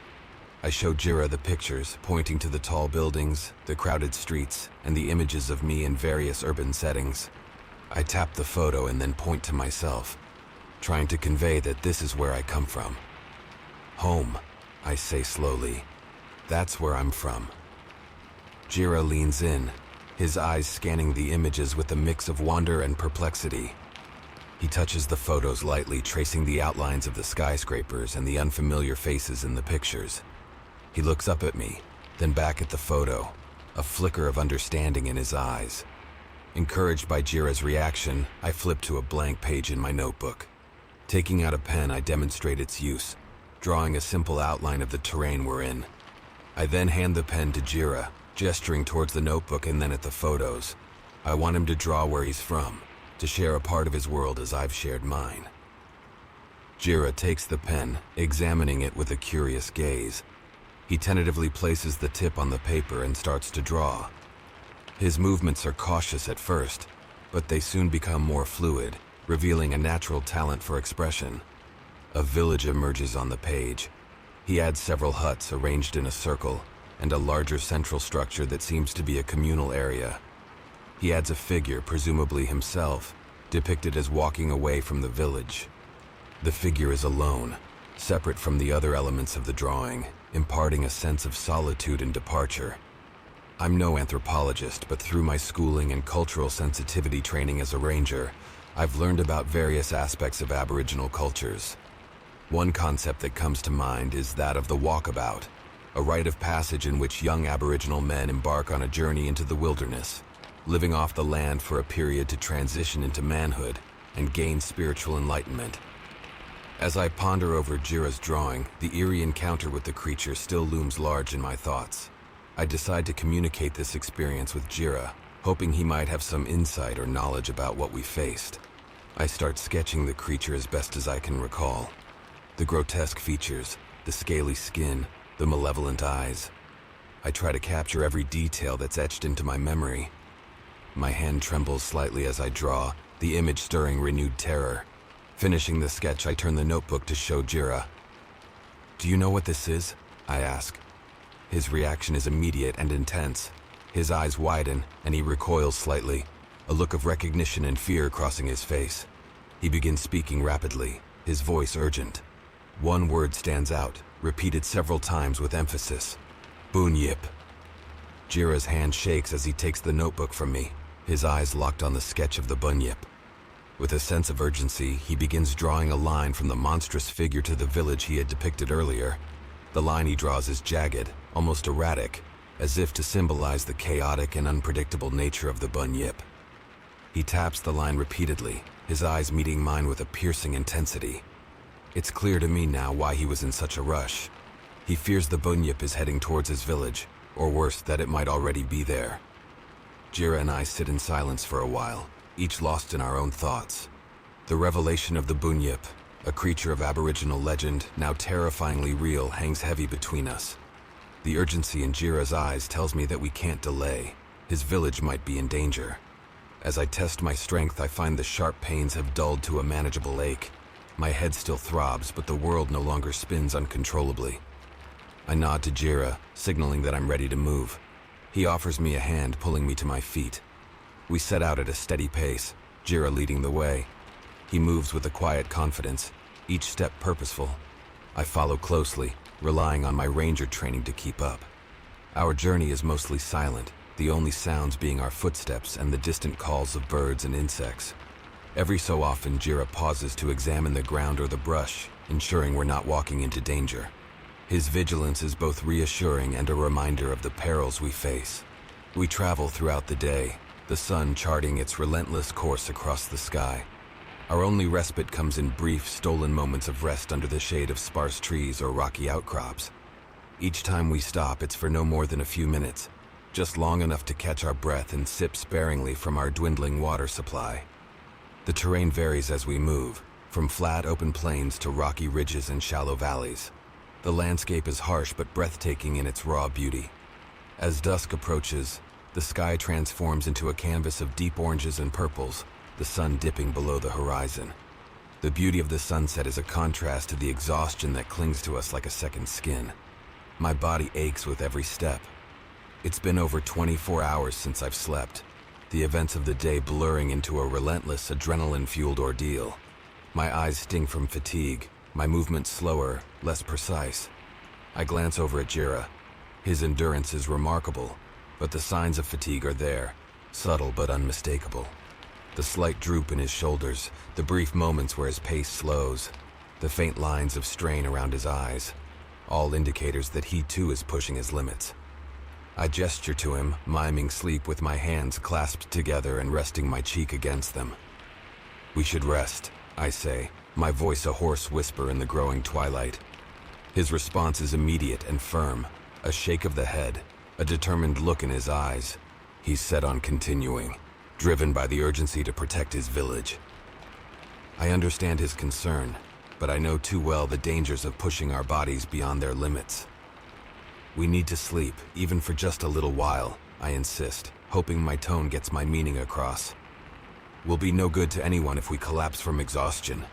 I show Jira the pictures, pointing to the tall buildings, the crowded streets, and the images of me in various urban settings. I tap the photo and then point to myself, trying to convey that this is where I come from. Home, I say slowly. That's where I'm from. Jira leans in, his eyes scanning the images with a mix of wonder and perplexity. He touches the photos lightly, tracing the outlines of the skyscrapers and the unfamiliar faces in the pictures. He looks up at me, then back at the photo, a flicker of understanding in his eyes. Encouraged by Jira's reaction, I flip to a blank page in my notebook. Taking out a pen, I demonstrate its use, drawing a simple outline of the terrain we're in. I then hand the pen to Jira, gesturing towards the notebook and then at the photos. I want him to draw where he's from, to share a part of his world as I've shared mine. Jira takes the pen, examining it with a curious gaze. He tentatively places the tip on the paper and starts to draw. His movements are cautious at first, but they soon become more fluid, revealing a natural talent for expression. A village emerges on the page. He adds several huts arranged in a circle, and a larger central structure that seems to be a communal area. He adds a figure, presumably himself, depicted as walking away from the village. The figure is alone, separate from the other elements of the drawing, imparting a sense of solitude and departure. I'm no anthropologist, but through my schooling and cultural sensitivity training as a ranger, I've learned about various aspects of Aboriginal cultures. One concept that comes to mind is that of the walkabout, a rite of passage in which young Aboriginal men embark on a journey into the wilderness, living off the land for a period to transition into manhood and gain spiritual enlightenment. As I ponder over Jira's drawing, the eerie encounter with the creature still looms large in my thoughts. I decide to communicate this experience with Jira, hoping he might have some insight or knowledge about what we faced. I start sketching the creature as best as I can recall. The grotesque features, the scaly skin, the malevolent eyes. I try to capture every detail that's etched into my memory. My hand trembles slightly as I draw, the image stirring renewed terror. Finishing the sketch, I turn the notebook to show Jira. "Do you know what this is?" I ask. His reaction is immediate and intense. His eyes widen, and he recoils slightly, a look of recognition and fear crossing his face. He begins speaking rapidly, his voice urgent. One word stands out, repeated several times with emphasis. Bunyip. Jira's hand shakes as he takes the notebook from me, his eyes locked on the sketch of the bunyip. With a sense of urgency, he begins drawing a line from the monstrous figure to the village he had depicted earlier. The line he draws is jagged, almost erratic, as if to symbolize the chaotic and unpredictable nature of the bunyip. He taps the line repeatedly, his eyes meeting mine with a piercing intensity. It's clear to me now why he was in such a rush. He fears the bunyip is heading towards his village, or worse, that it might already be there. Jira and I sit in silence for a while, each lost in our own thoughts. The revelation of the bunyip, a creature of Aboriginal legend, now terrifyingly real, hangs heavy between us. The urgency in Jira's eyes tells me that we can't delay. His village might be in danger. As I test my strength, I find the sharp pains have dulled to a manageable ache. My head still throbs, but the world no longer spins uncontrollably. I nod to Jira, signaling that I'm ready to move. He offers me a hand, pulling me to my feet. We set out at a steady pace, Jira leading the way. He moves with a quiet confidence, each step purposeful. I follow closely, relying on my ranger training to keep up. Our journey is mostly silent, the only sounds being our footsteps and the distant calls of birds and insects. Every so often, Jira pauses to examine the ground or the brush, ensuring we're not walking into danger. His vigilance is both reassuring and a reminder of the perils we face. We travel throughout the day, the sun charting its relentless course across the sky. Our only respite comes in brief, stolen moments of rest under the shade of sparse trees or rocky outcrops. Each time we stop, it's for no more than a few minutes, just long enough to catch our breath and sip sparingly from our dwindling water supply. The terrain varies as we move, from flat open plains to rocky ridges and shallow valleys. The landscape is harsh but breathtaking in its raw beauty. As dusk approaches, the sky transforms into a canvas of deep oranges and purples, the sun dipping below the horizon. The beauty of the sunset is a contrast to the exhaustion that clings to us like a second skin. My body aches with every step. It's been over 24 hours since I've slept, the events of the day blurring into a relentless, adrenaline-fueled ordeal. My eyes sting from fatigue, my movements slower, less precise. I glance over at Jira. His endurance is remarkable, but the signs of fatigue are there, subtle but unmistakable. The slight droop in his shoulders, the brief moments where his pace slows, the faint lines of strain around his eyes, all indicators that he too is pushing his limits. I gesture to him, miming sleep with my hands clasped together and resting my cheek against them. "We should rest," I say, my voice a hoarse whisper in the growing twilight. His response is immediate and firm, a shake of the head, a determined look in his eyes. He's set on continuing, driven by the urgency to protect his village. I understand his concern, but I know too well the dangers of pushing our bodies beyond their limits. We need to sleep, even for just a little while, I insist, hoping my tone gets my meaning across. We'll be no good to anyone if we collapse from exhaustion.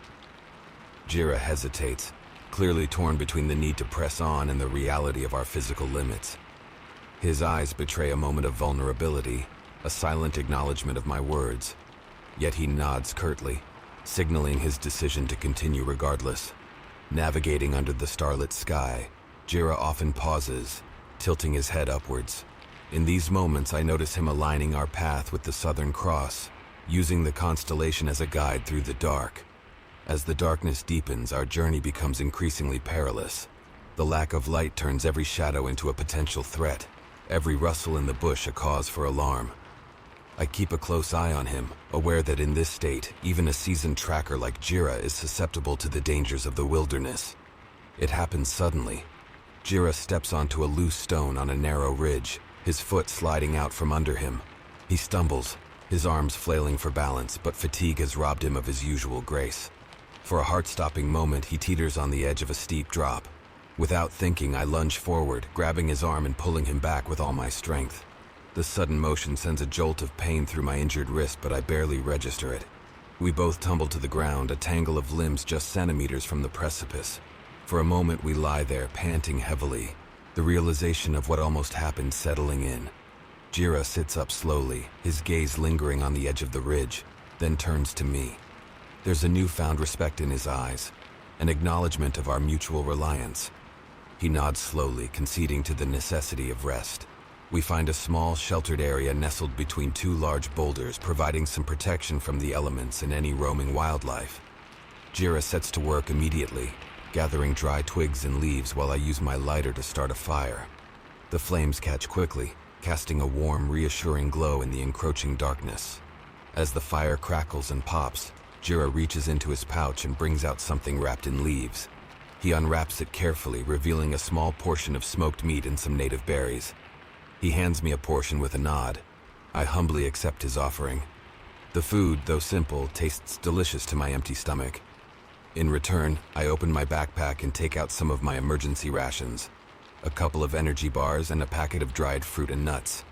Jira hesitates, clearly torn between the need to press on and the reality of our physical limits. His eyes betray a moment of vulnerability, a silent acknowledgement of my words. Yet he nods curtly, signaling his decision to continue regardless. Navigating under the starlit sky, Jira often pauses, tilting his head upwards. In these moments, I notice him aligning our path with the Southern Cross, using the constellation as a guide through the dark. As the darkness deepens, our journey becomes increasingly perilous. The lack of light turns every shadow into a potential threat, every rustle in the bush a cause for alarm. I keep a close eye on him, aware that in this state, even a seasoned tracker like Jira is susceptible to the dangers of the wilderness. It happens suddenly. Jira steps onto a loose stone on a narrow ridge, his foot sliding out from under him. He stumbles, his arms flailing for balance, but fatigue has robbed him of his usual grace. For a heart-stopping moment, he teeters on the edge of a steep drop. Without thinking, I lunge forward, grabbing his arm and pulling him back with all my strength. The sudden motion sends a jolt of pain through my injured wrist, but I barely register it. We both tumble to the ground, a tangle of limbs just centimeters from the precipice. For a moment, we lie there, panting heavily, the realization of what almost happened settling in. Jira sits up slowly, his gaze lingering on the edge of the ridge, then turns to me. There's a newfound respect in his eyes, an acknowledgement of our mutual reliance. He nods slowly, conceding to the necessity of rest. We find a small, sheltered area nestled between two large boulders, providing some protection from the elements and any roaming wildlife. Jira sets to work immediately, gathering dry twigs and leaves while I use my lighter to start a fire. The flames catch quickly, casting a warm, reassuring glow in the encroaching darkness. As the fire crackles and pops, Jira reaches into his pouch and brings out something wrapped in leaves. He unwraps it carefully, revealing a small portion of smoked meat and some native berries. He hands me a portion with a nod. I humbly accept his offering. The food, though simple, tastes delicious to my empty stomach. In return, I open my backpack and take out some of my emergency rations, a couple of energy bars and a packet of dried fruit and nuts.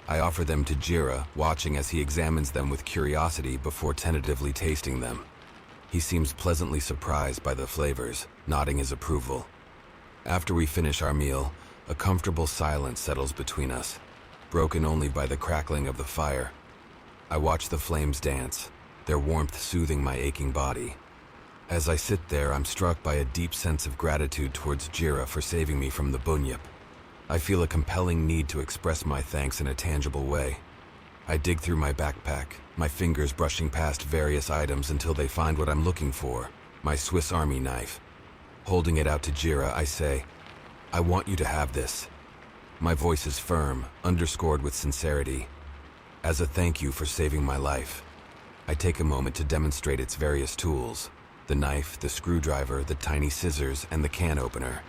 I offer them to Jira, watching as he examines them with curiosity before tentatively tasting them. He seems pleasantly surprised by the flavors, nodding his approval. After we finish our meal, a comfortable silence settles between us, broken only by the crackling of the fire. I watch the flames dance, their warmth soothing my aching body. As I sit there, I'm struck by a deep sense of gratitude towards Jira for saving me from the bunyip. I feel a compelling need to express my thanks in a tangible way. I dig through my backpack, my fingers brushing past various items until they find what I'm looking for, my Swiss Army knife. Holding it out to Jira, I say, "I want you to have this." My voice is firm, underscored with sincerity. As a thank you for saving my life. I take a moment to demonstrate its various tools: the knife, the screwdriver, the tiny scissors, and the can opener.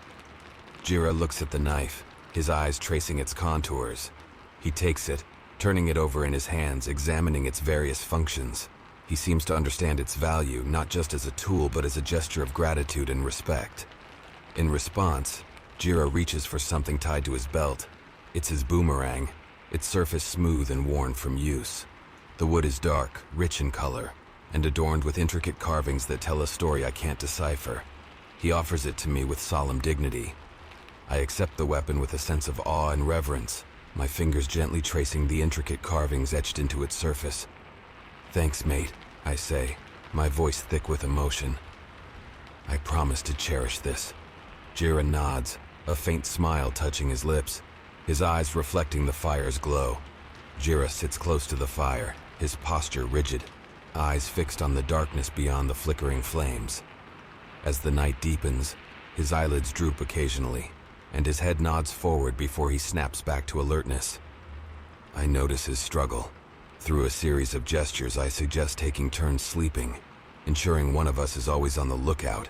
Jira looks at the knife, his eyes tracing its contours. He takes it, turning it over in his hands, examining its various functions. He seems to understand its value, not just as a tool, but as a gesture of gratitude and respect. In response, Jira reaches for something tied to his belt. It's his boomerang, its surface smooth and worn from use. The wood is dark, rich in color, and adorned with intricate carvings that tell a story I can't decipher. He offers it to me with solemn dignity. I accept the weapon with a sense of awe and reverence, my fingers gently tracing the intricate carvings etched into its surface. "Thanks, mate," I say, my voice thick with emotion. "I promise to cherish this." Jira nods, a faint smile touching his lips, his eyes reflecting the fire's glow. Jira sits close to the fire, his posture rigid, eyes fixed on the darkness beyond the flickering flames. As the night deepens, his eyelids droop occasionally, and his head nods forward before he snaps back to alertness. I notice his struggle. Through a series of gestures, I suggest taking turns sleeping, ensuring one of us is always on the lookout.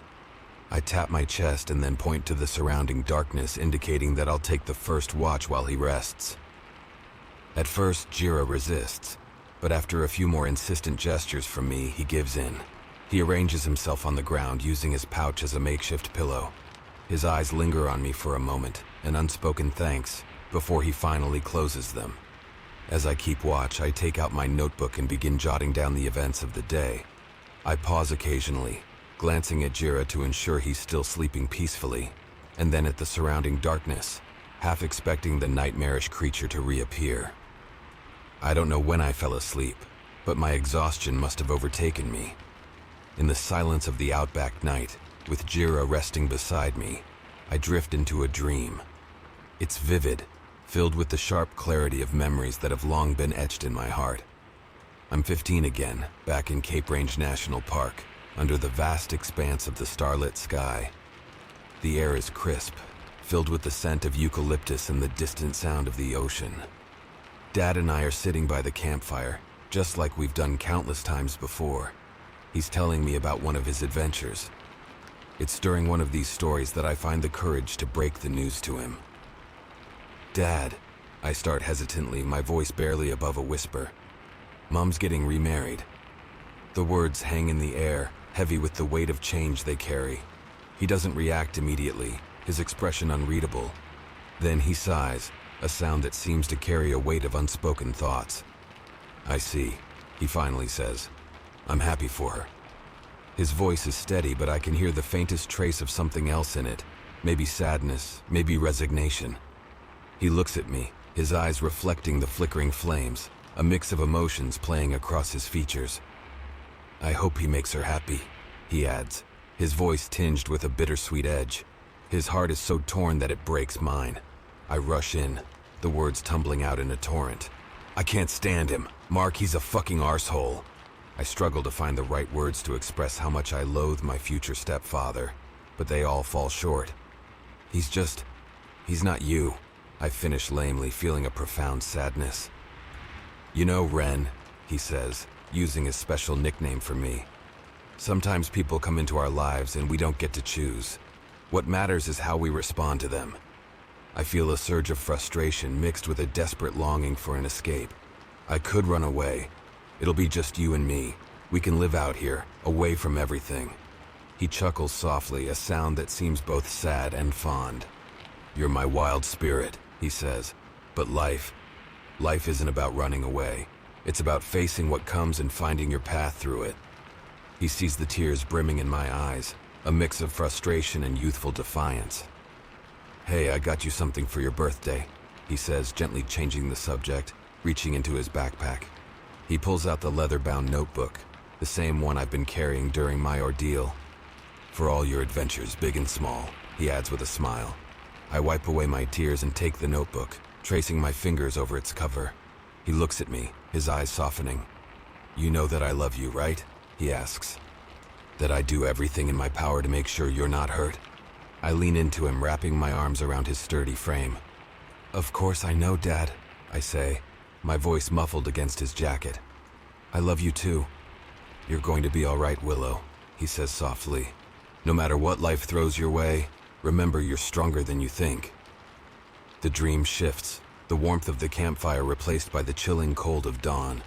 I tap my chest and then point to the surrounding darkness, indicating that I'll take the first watch while he rests. At first, Jira resists, but after a few more insistent gestures from me, he gives in. He arranges himself on the ground, using his pouch as a makeshift pillow. His eyes linger on me for a moment, an unspoken thanks, before he finally closes them. As I keep watch, I take out my notebook and begin jotting down the events of the day. I pause occasionally, glancing at Jira to ensure he's still sleeping peacefully, and then at the surrounding darkness, half expecting the nightmarish creature to reappear. I don't know when I fell asleep, but my exhaustion must have overtaken me. In the silence of the outback night, with Jira resting beside me, I drift into a dream. It's vivid, filled with the sharp clarity of memories that have long been etched in my heart. I'm 15 again, back in Cape Range National Park, under the vast expanse of the starlit sky. The air is crisp, filled with the scent of eucalyptus and the distant sound of the ocean. Dad and I are sitting by the campfire, just like we've done countless times before. He's telling me about one of his adventures. It's during one of these stories that I find the courage to break the news to him. "Dad," I start hesitantly, my voice barely above a whisper. "Mom's getting remarried." The words hang in the air, heavy with the weight of change they carry. He doesn't react immediately, his expression unreadable. Then he sighs, a sound that seems to carry a weight of unspoken thoughts. "I see," he finally says. "I'm happy for her." His voice is steady, but I can hear the faintest trace of something else in it. Maybe sadness, maybe resignation. He looks at me, his eyes reflecting the flickering flames, a mix of emotions playing across his features. "I hope he makes her happy," he adds, his voice tinged with a bittersweet edge. His heart is so torn that it breaks mine. I rush in, the words tumbling out in a torrent. "I can't stand him. Mark, he's a fucking arsehole." I struggle to find the right words to express how much I loathe my future stepfather, but they all fall short. He's not you," I finish lamely, feeling a profound sadness. "You know, Ren," he says, using his special nickname for me. "Sometimes people come into our lives and we don't get to choose. What matters is how we respond to them." I feel a surge of frustration mixed with a desperate longing for an escape. I could run away. It'll be just you and me. We can live out here, away from everything. He chuckles softly, a sound that seems both sad and fond. "You're my wild spirit," he says. "But life isn't about running away. It's about facing what comes and finding your path through it." He sees the tears brimming in my eyes, a mix of frustration and youthful defiance. "Hey, I got you something for your birthday," he says, gently changing the subject, reaching into his backpack. He pulls out the leather-bound notebook, the same one I've been carrying during my ordeal. "For all your adventures, big and small," he adds with a smile. I wipe away my tears and take the notebook, tracing my fingers over its cover. He looks at me, his eyes softening. "You know that I love you, right?" he asks. "That I do everything in my power to make sure you're not hurt?" I lean into him, wrapping my arms around his sturdy frame. "Of course I know, Dad," I say, my voice muffled against his jacket. "I love you too." "You're going to be all right, Willow," he says softly. "No matter what life throws your way, remember you're stronger than you think." The dream shifts, the warmth of the campfire replaced by the chilling cold of dawn.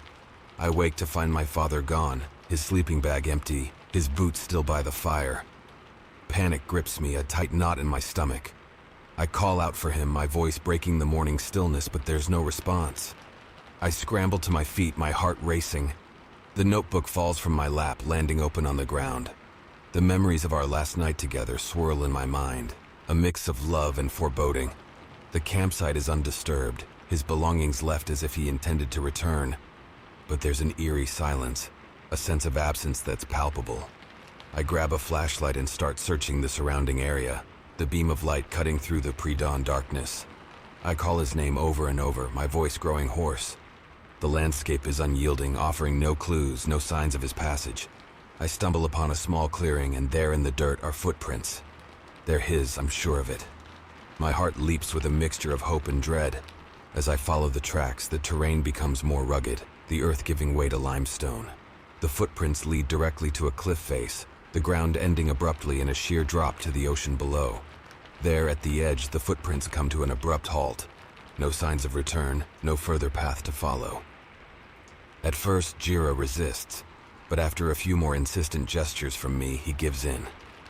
I wake to find my father gone, his sleeping bag empty, his boots still by the fire. Panic grips me, a tight knot in my stomach. I call out for him, my voice breaking the morning stillness, but there's no response. I scramble to my feet, my heart racing. The notebook falls from my lap, landing open on the ground. The memories of our last night together swirl in my mind, a mix of love and foreboding. The campsite is undisturbed, his belongings left as if he intended to return. But there's an eerie silence, a sense of absence that's palpable. I grab a flashlight and start searching the surrounding area, the beam of light cutting through the pre-dawn darkness. I call his name over and over, my voice growing hoarse. The landscape is unyielding, offering no clues, no signs of his passage. I stumble upon a small clearing, and there in the dirt are footprints. They're his, I'm sure of it. My heart leaps with a mixture of hope and dread. As I follow the tracks, the terrain becomes more rugged, the earth giving way to limestone. The footprints lead directly to a cliff face, the ground ending abruptly in a sheer drop to the ocean below. There, at the edge, the footprints come to an abrupt halt. No signs of return, no further path to follow. At first, Jiro resists, but after a few more insistent gestures from me, he gives in.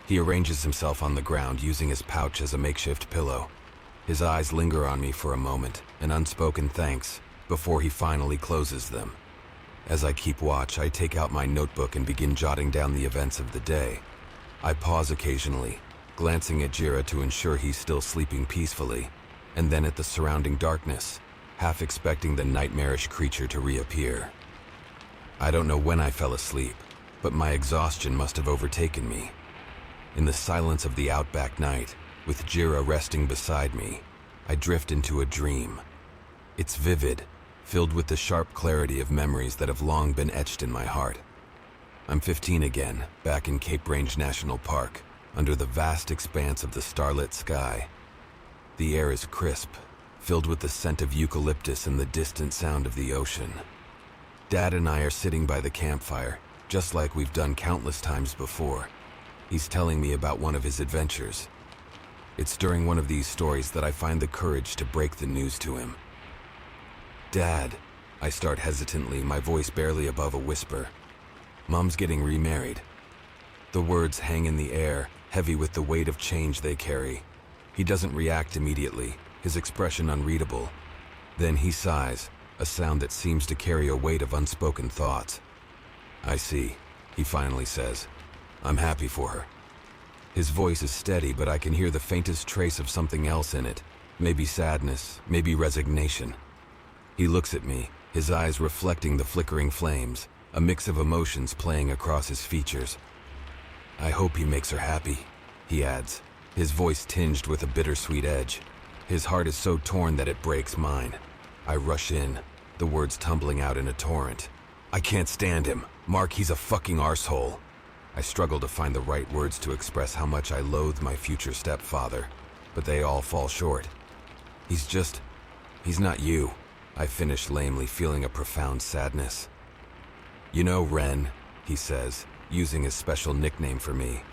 He arranges himself on the ground, using his pouch as a makeshift pillow. His eyes linger on me for a moment, an unspoken thanks, before he finally closes them. As I keep watch, I take out my notebook and begin jotting down the events of the day. I pause occasionally, glancing at Jiro to ensure he's still sleeping peacefully, and then at the surrounding darkness, half expecting the nightmarish creature to reappear. I don't know when I fell asleep, but my exhaustion must have overtaken me. In the silence of the outback night, with Jiro resting beside me, I drift into a dream. It's vivid, filled with the sharp clarity of memories that have long been etched in my heart. I'm 15 again, back in Cape Range National Park, under the vast expanse of the starlit sky. The air is crisp, filled with the scent of eucalyptus and the distant sound of the ocean. Dad and I are sitting by the campfire, just like we've done countless times before. He's telling me about one of his adventures. It's during one of these stories that I find the courage to break the news to him. "Dad," I start hesitantly, my voice barely above a whisper. "Mom's getting remarried." The words hang in the air, heavy with the weight of change they carry. He doesn't react immediately, his expression unreadable. Then he sighs, a sound that seems to carry a weight of unspoken thoughts. "I see," he finally says. "I'm happy for her." His voice is steady, but I can hear the faintest trace of something else in it. Maybe sadness, maybe resignation. He looks at me, his eyes reflecting the flickering flames, a mix of emotions playing across his features. "I hope he makes her happy," he adds, his voice tinged with a bittersweet edge. His heart is so torn that it breaks mine. I rush in, the words tumbling out in a torrent. "I can't stand him. Mark, he's a fucking arsehole." I struggle to find the right words to express how much I loathe my future stepfather, but they all fall short. He's not you," I finish lamely, feeling a profound sadness. "You know, Ren," he says, using his special nickname for me.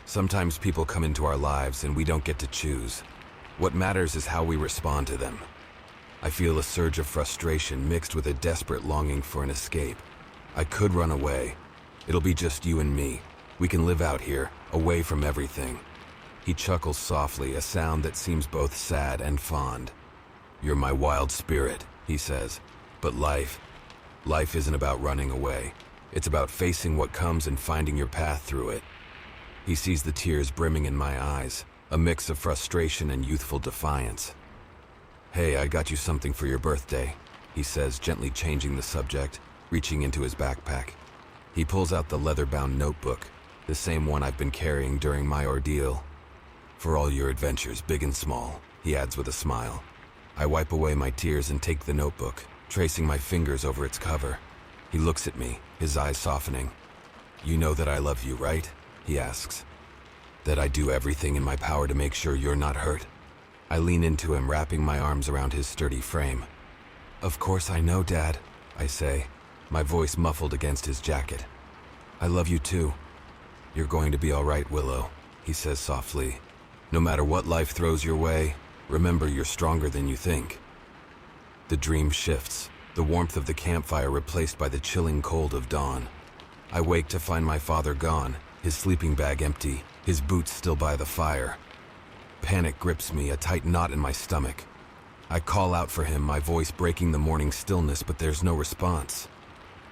"Sometimes people come into our lives and we don't get to choose. What matters is how we respond to them." I feel a surge of frustration mixed with a desperate longing for an escape. I could run away. It'll be just you and me. We can live out here, away from everything. He chuckles softly, a sound that seems both sad and fond. "You're my wild spirit," he says. "But life isn't about running away. It's about facing what comes and finding your path through it." He sees the tears brimming in my eyes, a mix of frustration and youthful defiance. "Hey, I got you something for your birthday," he says, gently changing the subject, reaching into his backpack. He pulls out the leather-bound notebook, the same one I've been carrying during my ordeal. "For all your adventures, big and small," he adds with a smile. I wipe away my tears and take the notebook, tracing my fingers over its cover. He looks at me, his eyes softening. "You know that I love you, right?" he asks. "That I do everything in my power to make sure you're not hurt?" I lean into him, wrapping my arms around his sturdy frame. "Of course I know, Dad," I say, my voice muffled against his jacket. "I love you too." "You're going to be all right, Willow," he says softly. "No matter what life throws your way, remember you're stronger than you think." The dream shifts, the warmth of the campfire replaced by the chilling cold of dawn. I wake to find my father gone, his sleeping bag empty, his boots still by the fire. Panic grips me, a tight knot in my stomach. I call out for him, my voice breaking the morning stillness, but there's no response.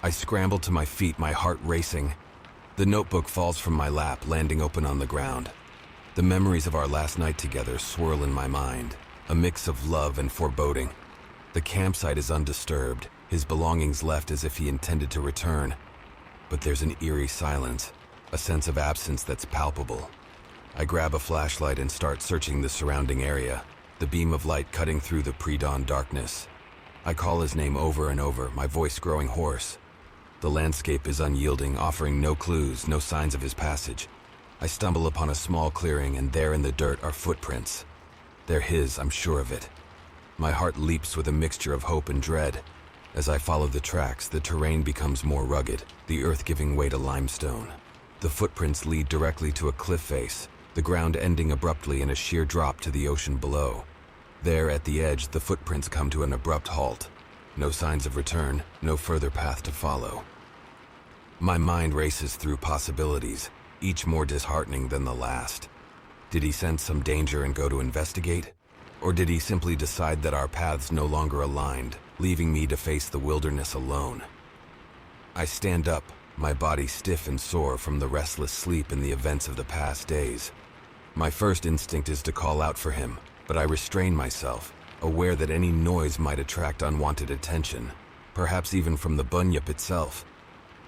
I scramble to my feet, my heart racing. The notebook falls from my lap, landing open on the ground. The memories of our last night together swirl in my mind, a mix of love and foreboding. The campsite is undisturbed, his belongings left as if he intended to return. But there's an eerie silence, a sense of absence that's palpable. I grab a flashlight and start searching the surrounding area, the beam of light cutting through the pre-dawn darkness. I call his name over and over, my voice growing hoarse. The landscape is unyielding, offering no clues, no signs of his passage. I stumble upon a small clearing, and there in the dirt are footprints. They're his, I'm sure of it. My heart leaps with a mixture of hope and dread. As I follow the tracks, the terrain becomes more rugged, the earth giving way to limestone. The footprints lead directly to a cliff face, the ground ending abruptly in a sheer drop to the ocean below. There, at the edge, the footprints come to an abrupt halt. No signs of return, no further path to follow. My mind races through possibilities, each more disheartening than the last. Did he sense some danger and go to investigate? Or did he simply decide that our paths no longer aligned, leaving me to face the wilderness alone? I stand up, my body stiff and sore from the restless sleep and the events of the past days. My first instinct is to call out for him, but I restrain myself, aware that any noise might attract unwanted attention, perhaps even from the bunyip itself.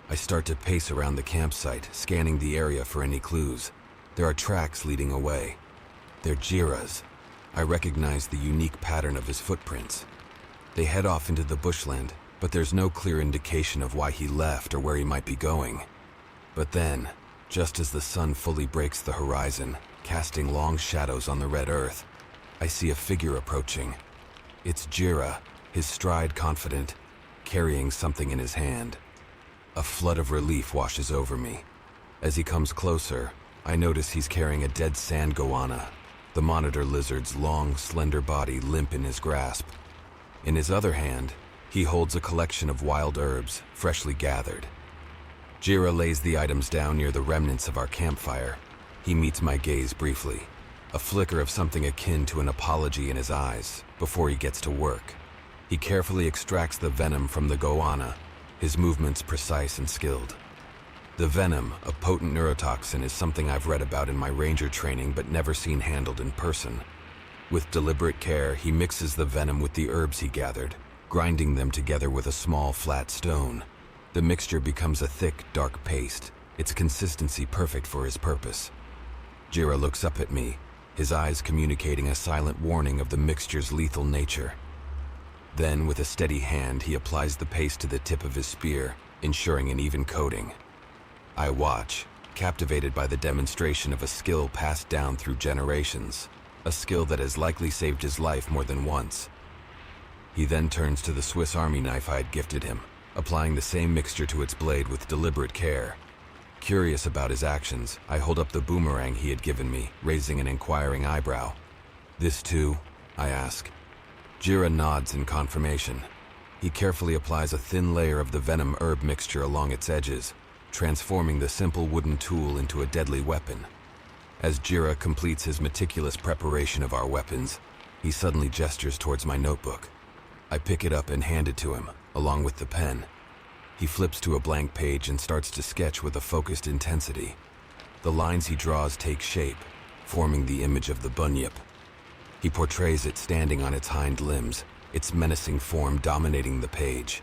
I start to pace around the campsite, scanning the area for any clues. There are tracks leading away. They're Jira's. I recognize the unique pattern of his footprints. They head off into the bushland, but there's no clear indication of why he left or where he might be going. But then, just as the sun fully breaks the horizon, casting long shadows on the red earth, I see a figure approaching. It's Jira, his stride confident, carrying something in his hand. A flood of relief washes over me. As he comes closer, I notice he's carrying a dead sand goanna, the monitor lizard's long, slender body limp in his grasp. In his other hand, he holds a collection of wild herbs, freshly gathered. Jira lays the items down near the remnants of our campfire. He meets my gaze briefly, a flicker of something akin to an apology in his eyes, before he gets to work. He carefully extracts the venom from the goanna, his movements precise and skilled. The venom, a potent neurotoxin, is something I've read about in my ranger training but never seen handled in person. With deliberate care, he mixes the venom with the herbs he gathered, grinding them together with a small, flat stone. The mixture becomes a thick, dark paste, its consistency perfect for his purpose. Jira looks up at me, his eyes communicating a silent warning of the mixture's lethal nature. Then, with a steady hand, he applies the paste to the tip of his spear, ensuring an even coating. I watch, captivated by the demonstration of a skill passed down through generations, a skill that has likely saved his life more than once. He then turns to the Swiss Army knife I had gifted him, applying the same mixture to its blade with deliberate care. Curious about his actions, I hold up the boomerang he had given me, raising an inquiring eyebrow. "This too?" I ask. Jira nods in confirmation. He carefully applies a thin layer of the venom herb mixture along its edges, transforming the simple wooden tool into a deadly weapon. As Jira completes his meticulous preparation of our weapons, he suddenly gestures towards my notebook. I pick it up and hand it to him, along with the pen. He flips to a blank page and starts to sketch with a focused intensity. The lines he draws take shape, forming the image of the bunyip. He portrays it standing on its hind limbs, its menacing form dominating the page.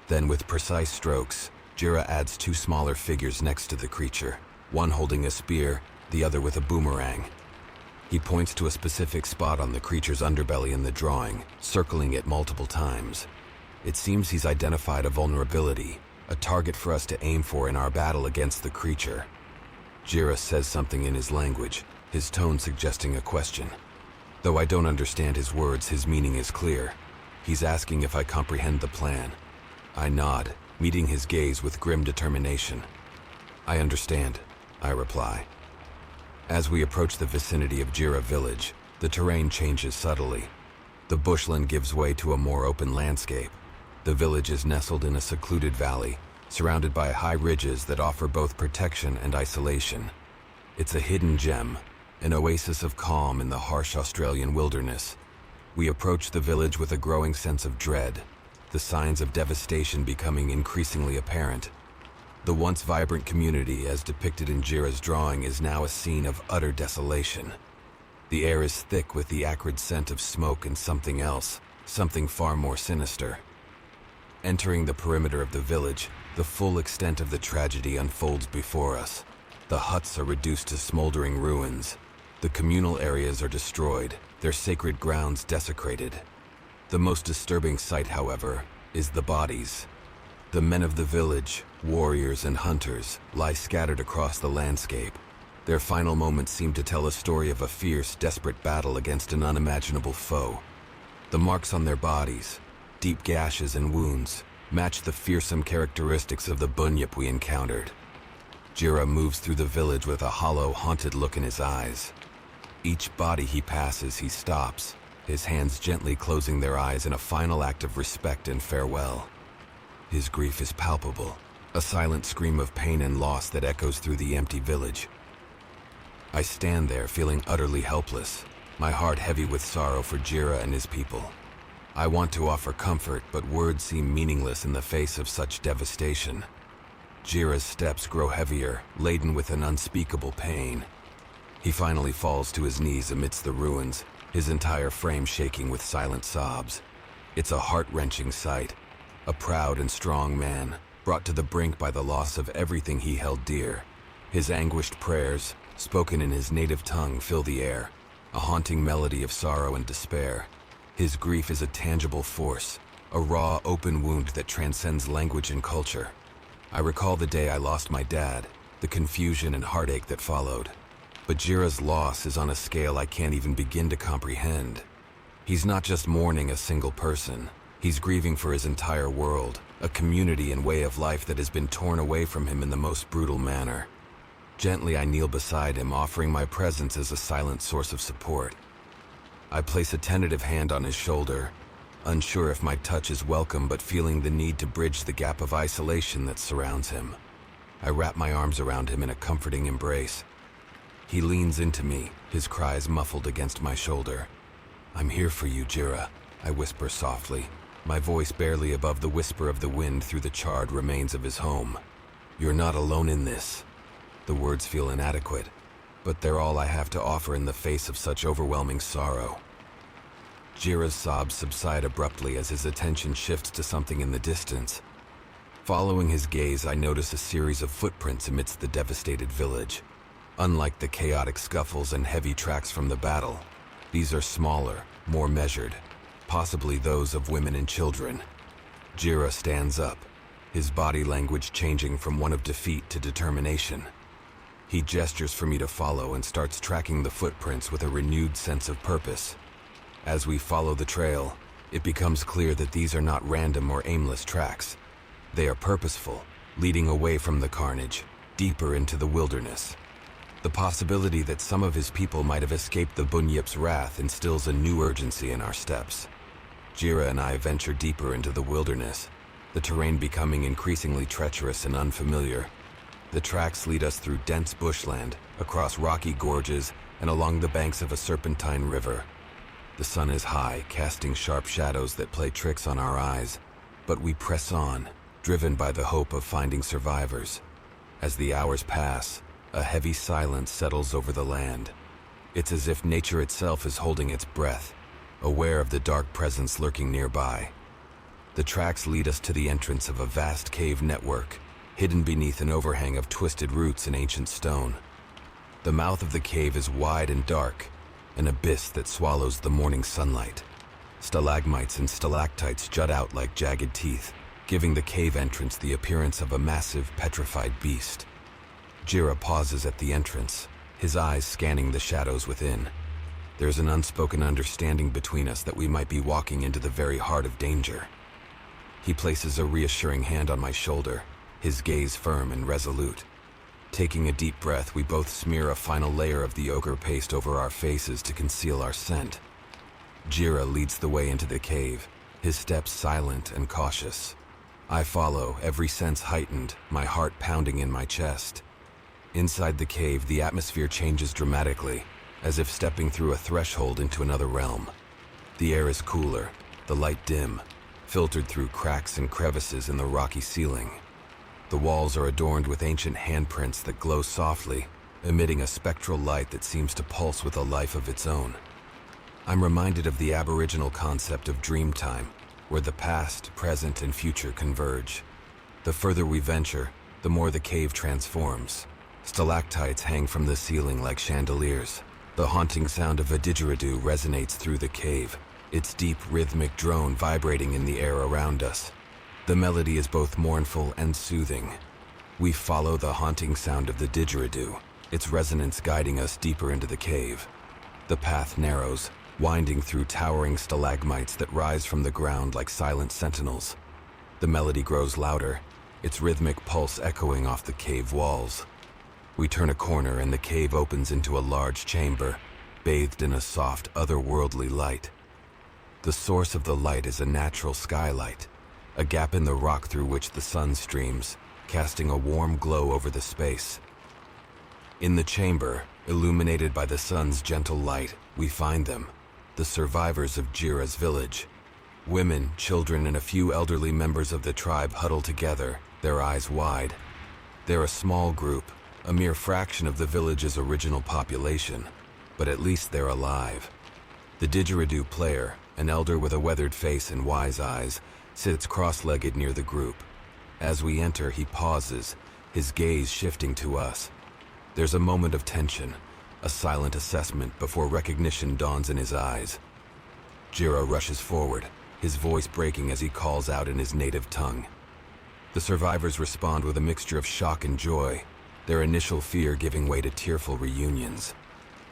Then, with precise strokes, Jira adds two smaller figures next to the creature, one holding a spear, the other with a boomerang. He points to a specific spot on the creature's underbelly in the drawing, circling it multiple times. It seems he's identified a vulnerability, a target for us to aim for in our battle against the creature. Jira says something in his language, his tone suggesting a question. Though I don't understand his words, his meaning is clear. He's asking if I comprehend the plan. I nod, meeting his gaze with grim determination. "I understand," I reply. As we approach the vicinity of Jira village, the terrain changes subtly. The bushland gives way to a more open landscape. The village is nestled in a secluded valley, surrounded by high ridges that offer both protection and isolation. It's a hidden gem, an oasis of calm in the harsh Australian wilderness. We approach the village with a growing sense of dread, the signs of devastation becoming increasingly apparent. The once vibrant community, as depicted in Jira's drawing, is now a scene of utter desolation. The air is thick with the acrid scent of smoke and something else, something far more sinister. Entering the perimeter of the village, the full extent of the tragedy unfolds before us. The huts are reduced to smoldering ruins. The communal areas are destroyed, their sacred grounds desecrated. The most disturbing sight, however, is the bodies. The men of the village, warriors and hunters, lie scattered across the landscape. Their final moments seem to tell a story of a fierce, desperate battle against an unimaginable foe. The marks on their bodies, deep gashes and wounds, match the fearsome characteristics of the bunyip we encountered. Jira moves through the village with a hollow, haunted look in his eyes. Each body he passes, he stops, his hands gently closing their eyes in a final act of respect and farewell. His grief is palpable, a silent scream of pain and loss that echoes through the empty village. I stand there feeling utterly helpless, my heart heavy with sorrow for Jira and his people. I want to offer comfort, but words seem meaningless in the face of such devastation. Jira's steps grow heavier, laden with an unspeakable pain. He finally falls to his knees amidst the ruins, his entire frame shaking with silent sobs. It's a heart-wrenching sight. A proud and strong man, brought to the brink by the loss of everything he held dear. His anguished prayers, spoken in his native tongue, fill the air, a haunting melody of sorrow and despair. His grief is a tangible force, a raw, open wound that transcends language and culture. I recall the day I lost my dad, the confusion and heartache that followed. But Jira's loss is on a scale I can't even begin to comprehend. He's not just mourning a single person. He's grieving for his entire world, a community and way of life that has been torn away from him in the most brutal manner. Gently, I kneel beside him, offering my presence as a silent source of support. I place a tentative hand on his shoulder, unsure if my touch is welcome, but feeling the need to bridge the gap of isolation that surrounds him. I wrap my arms around him in a comforting embrace. He leans into me, his cries muffled against my shoulder. "I'm here for you, Jira," I whisper softly, my voice barely above the whisper of the wind through the charred remains of his home. "You're not alone in this." The words feel inadequate, but they're all I have to offer in the face of such overwhelming sorrow. Jira's sobs subside abruptly as his attention shifts to something in the distance. Following his gaze, I notice a series of footprints amidst the devastated village. Unlike the chaotic scuffles and heavy tracks from the battle, these are smaller, more measured, possibly those of women and children. Jira stands up, his body language changing from one of defeat to determination. He gestures for me to follow and starts tracking the footprints with a renewed sense of purpose. As we follow the trail, it becomes clear that these are not random or aimless tracks. They are purposeful, leading away from the carnage, deeper into the wilderness. The possibility that some of his people might have escaped the Bunyip's wrath instills a new urgency in our steps. Jira and I venture deeper into the wilderness, the terrain becoming increasingly treacherous and unfamiliar. The tracks lead us through dense bushland, across rocky gorges, and along the banks of a serpentine river. The sun is high, casting sharp shadows that play tricks on our eyes, but we press on, driven by the hope of finding survivors. As the hours pass, a heavy silence settles over the land. It's as if nature itself is holding its breath, aware of the dark presence lurking nearby. The tracks lead us to the entrance of a vast cave network, hidden beneath an overhang of twisted roots and ancient stone. The mouth of the cave is wide and dark, an abyss that swallows the morning sunlight. Stalagmites and stalactites jut out like jagged teeth, giving the cave entrance the appearance of a massive, petrified beast. Jira pauses at the entrance, his eyes scanning the shadows within. There's an unspoken understanding between us that we might be walking into the very heart of danger. He places a reassuring hand on my shoulder, his gaze firm and resolute. Taking a deep breath, we both smear a final layer of the ochre paste over our faces to conceal our scent. Jira leads the way into the cave, his steps silent and cautious. I follow, every sense heightened, my heart pounding in my chest. Inside the cave, the atmosphere changes dramatically, as if stepping through a threshold into another realm. The air is cooler, the light dim, filtered through cracks and crevices in the rocky ceiling. The walls are adorned with ancient handprints that glow softly, emitting a spectral light that seems to pulse with a life of its own. I'm reminded of the Aboriginal concept of dream time, where the past, present, and future converge. The further we venture, the more the cave transforms. Stalactites hang from the ceiling like chandeliers. The haunting sound of a didgeridoo resonates through the cave, its deep rhythmic drone vibrating in the air around us. The melody is both mournful and soothing. We follow the haunting sound of the didgeridoo, its resonance guiding us deeper into the cave. The path narrows, winding through towering stalagmites that rise from the ground like silent sentinels. The melody grows louder, its rhythmic pulse echoing off the cave walls. We turn a corner and the cave opens into a large chamber, bathed in a soft, otherworldly light. The source of the light is a natural skylight, a gap in the rock through which the sun streams, casting a warm glow over the space. In the chamber, illuminated by the sun's gentle light, we find them, the survivors of Jira's village. Women, children, and a few elderly members of the tribe huddle together, their eyes wide. They're a small group, a mere fraction of the village's original population, but at least they're alive. The didgeridoo player, an elder with a weathered face and wise eyes, sits cross-legged near the group. As we enter, he pauses, his gaze shifting to us. There's a moment of tension, a silent assessment before recognition dawns in his eyes. Jira rushes forward, his voice breaking as he calls out in his native tongue. The survivors respond with a mixture of shock and joy, their initial fear giving way to tearful reunions.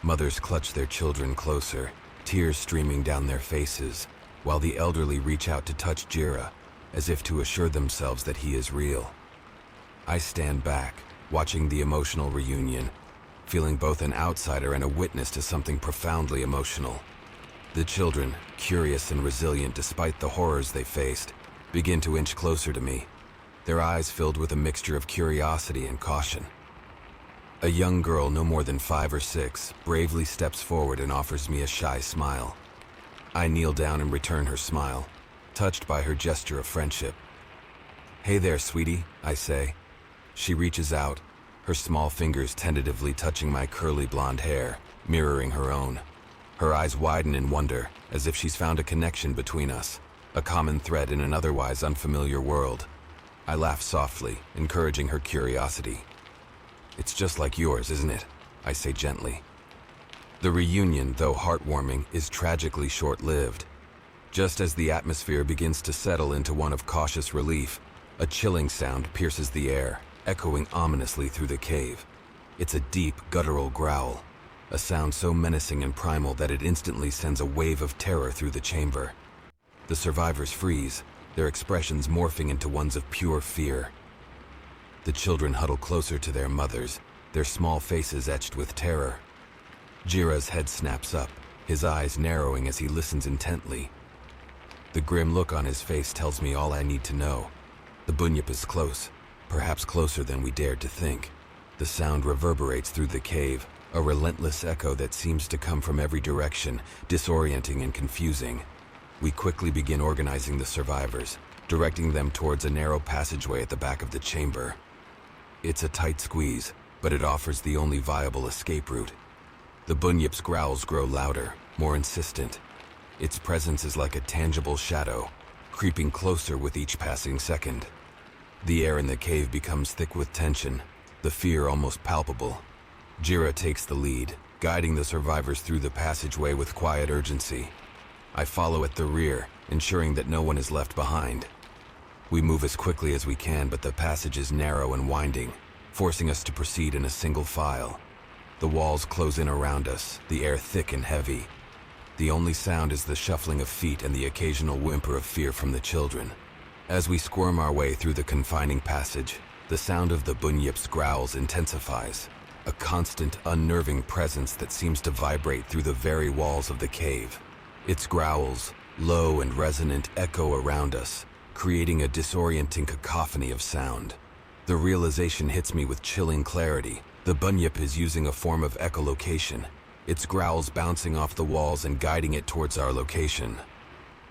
Mothers clutch their children closer, tears streaming down their faces, while the elderly reach out to touch Jira, as if to assure themselves that he is real. I stand back, watching the emotional reunion, feeling both an outsider and a witness to something profoundly emotional. The children, curious and resilient despite the horrors they faced, begin to inch closer to me, their eyes filled with a mixture of curiosity and caution. A young girl no more than 5 or 6 bravely steps forward and offers me a shy smile. I kneel down and return her smile, touched by her gesture of friendship. "Hey there, sweetie," I say. She reaches out, her small fingers tentatively touching my curly blonde hair, mirroring her own. Her eyes widen in wonder, as if she's found a connection between us, a common thread in an otherwise unfamiliar world. I laugh softly, encouraging her curiosity. "It's just like yours, isn't it?" I say gently. The reunion, though heartwarming, is tragically short-lived. Just as the atmosphere begins to settle into one of cautious relief, a chilling sound pierces the air, echoing ominously through the cave. It's a deep, guttural growl, a sound so menacing and primal that it instantly sends a wave of terror through the chamber. The survivors freeze, their expressions morphing into ones of pure fear. The children huddle closer to their mothers, their small faces etched with terror. Jira's head snaps up, his eyes narrowing as he listens intently. The grim look on his face tells me all I need to know. The bunyip is close, perhaps closer than we dared to think. The sound reverberates through the cave, a relentless echo that seems to come from every direction, disorienting and confusing. We quickly begin organizing the survivors, directing them towards a narrow passageway at the back of the chamber. It's a tight squeeze, but it offers the only viable escape route. The bunyip's growls grow louder, more insistent. Its presence is like a tangible shadow, creeping closer with each passing second. The air in the cave becomes thick with tension, the fear almost palpable. Jira takes the lead, guiding the survivors through the passageway with quiet urgency. I follow at the rear, ensuring that no one is left behind. We move as quickly as we can, but the passage is narrow and winding, forcing us to proceed in a single file. The walls close in around us, the air thick and heavy. The only sound is the shuffling of feet and the occasional whimper of fear from the children. As we squirm our way through the confining passage, the sound of the bunyip's growls intensifies, a constant, unnerving presence that seems to vibrate through the very walls of the cave. Its growls, low and resonant, echo around us, creating a disorienting cacophony of sound. The realization hits me with chilling clarity. The bunyip is using a form of echolocation, its growls bouncing off the walls and guiding it towards our location.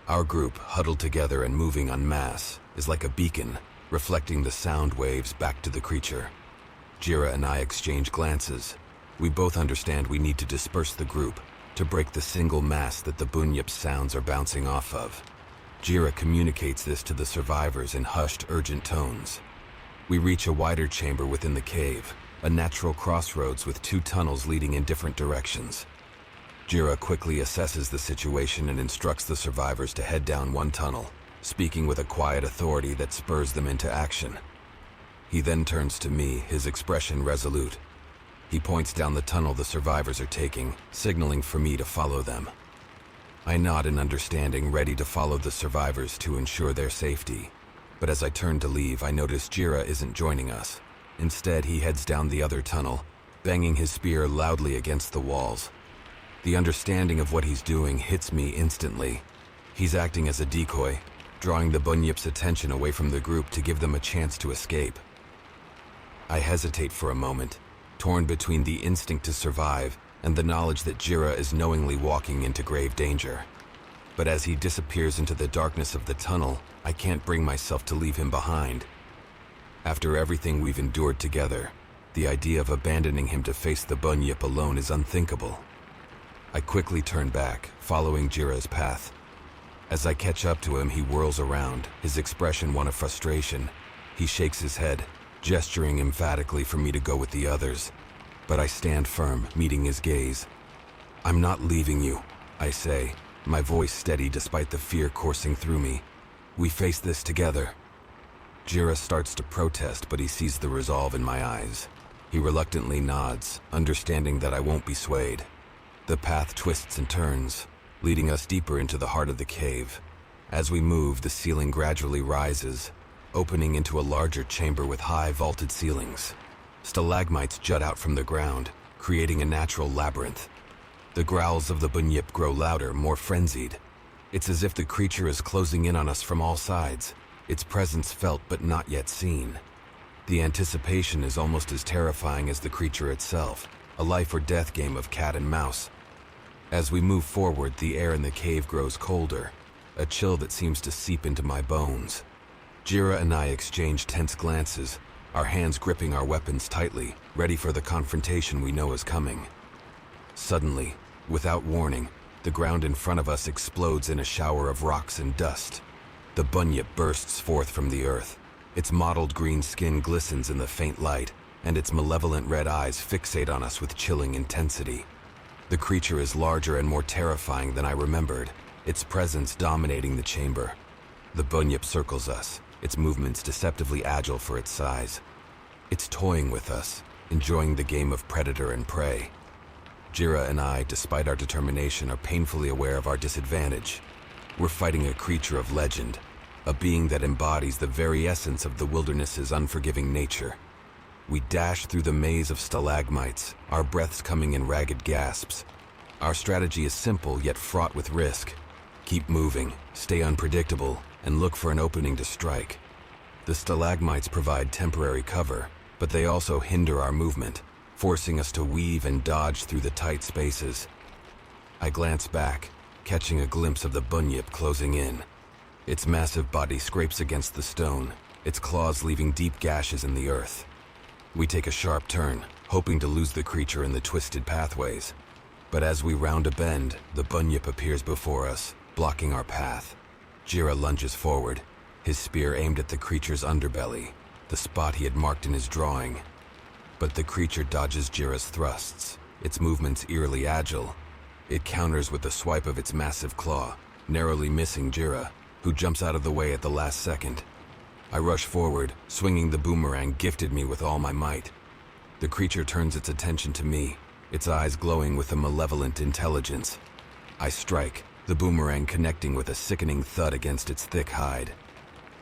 Our group, huddled together and moving en masse, is like a beacon, reflecting the sound waves back to the creature. Jira and I exchange glances. We both understand we need to disperse the group, to break the single mass that the bunyip's sounds are bouncing off of. Jira communicates this to the survivors in hushed, urgent tones. We reach a wider chamber within the cave, a natural crossroads with 2 tunnels leading in different directions. Jira quickly assesses the situation and instructs the survivors to head down one tunnel, speaking with a quiet authority that spurs them into action. He then turns to me, his expression resolute. He points down the tunnel the survivors are taking, signaling for me to follow them. I nod in understanding, ready to follow the survivors to ensure their safety. But as I turn to leave, I notice Jira isn't joining us. Instead, he heads down the other tunnel, banging his spear loudly against the walls. The understanding of what he's doing hits me instantly. He's acting as a decoy, drawing the Bunyip's attention away from the group to give them a chance to escape. I hesitate for a moment, torn between the instinct to survive and the knowledge that Jira is knowingly walking into grave danger. But as he disappears into the darkness of the tunnel, I can't bring myself to leave him behind. After everything we've endured together, the idea of abandoning him to face the Bunyip alone is unthinkable. I quickly turn back, following Jira's path. As I catch up to him, he whirls around, his expression one of frustration. He shakes his head, gesturing emphatically for me to go with the others. But I stand firm, meeting his gaze. "I'm not leaving you," I say, my voice steady despite the fear coursing through me. "We face this together." Jira starts to protest, but he sees the resolve in my eyes. He reluctantly nods, understanding that I won't be swayed. The path twists and turns, leading us deeper into the heart of the cave. As we move, the ceiling gradually rises, opening into a larger chamber with high vaulted ceilings. Stalagmites jut out from the ground, creating a natural labyrinth. The growls of the Bunyip grow louder, more frenzied. It's as if the creature is closing in on us from all sides, its presence felt but not yet seen. The anticipation is almost as terrifying as the creature itself, a life or death game of cat and mouse. As we move forward, the air in the cave grows colder, a chill that seems to seep into my bones. Jira and I exchange tense glances, our hands gripping our weapons tightly, ready for the confrontation we know is coming. Suddenly, without warning, the ground in front of us explodes in a shower of rocks and dust. The Bunyip bursts forth from the earth. Its mottled green skin glistens in the faint light, and its malevolent red eyes fixate on us with chilling intensity. The creature is larger and more terrifying than I remembered, its presence dominating the chamber. The Bunyip circles us, its movements deceptively agile for its size. It's toying with us, enjoying the game of predator and prey. Jira and I, despite our determination, are painfully aware of our disadvantage. We're fighting a creature of legend, a being that embodies the very essence of the wilderness's unforgiving nature. We dash through the maze of stalagmites, our breaths coming in ragged gasps. Our strategy is simple yet fraught with risk. Keep moving, stay unpredictable, and look for an opening to strike. The stalagmites provide temporary cover, but they also hinder our movement, forcing us to weave and dodge through the tight spaces. I glance back, catching a glimpse of the Bunyip closing in. Its massive body scrapes against the stone, its claws leaving deep gashes in the earth. We take a sharp turn, hoping to lose the creature in the twisted pathways. But as we round a bend, the Bunyip appears before us, blocking our path. Jira lunges forward, his spear aimed at the creature's underbelly, the spot he had marked in his drawing. But the creature dodges Jira's thrusts, its movements eerily agile. It counters with a swipe of its massive claw, narrowly missing Jira, who jumps out of the way at the last second. I rush forward, swinging the boomerang gifted me with all my might. The creature turns its attention to me, its eyes glowing with a malevolent intelligence. I strike, the boomerang connecting with a sickening thud against its thick hide.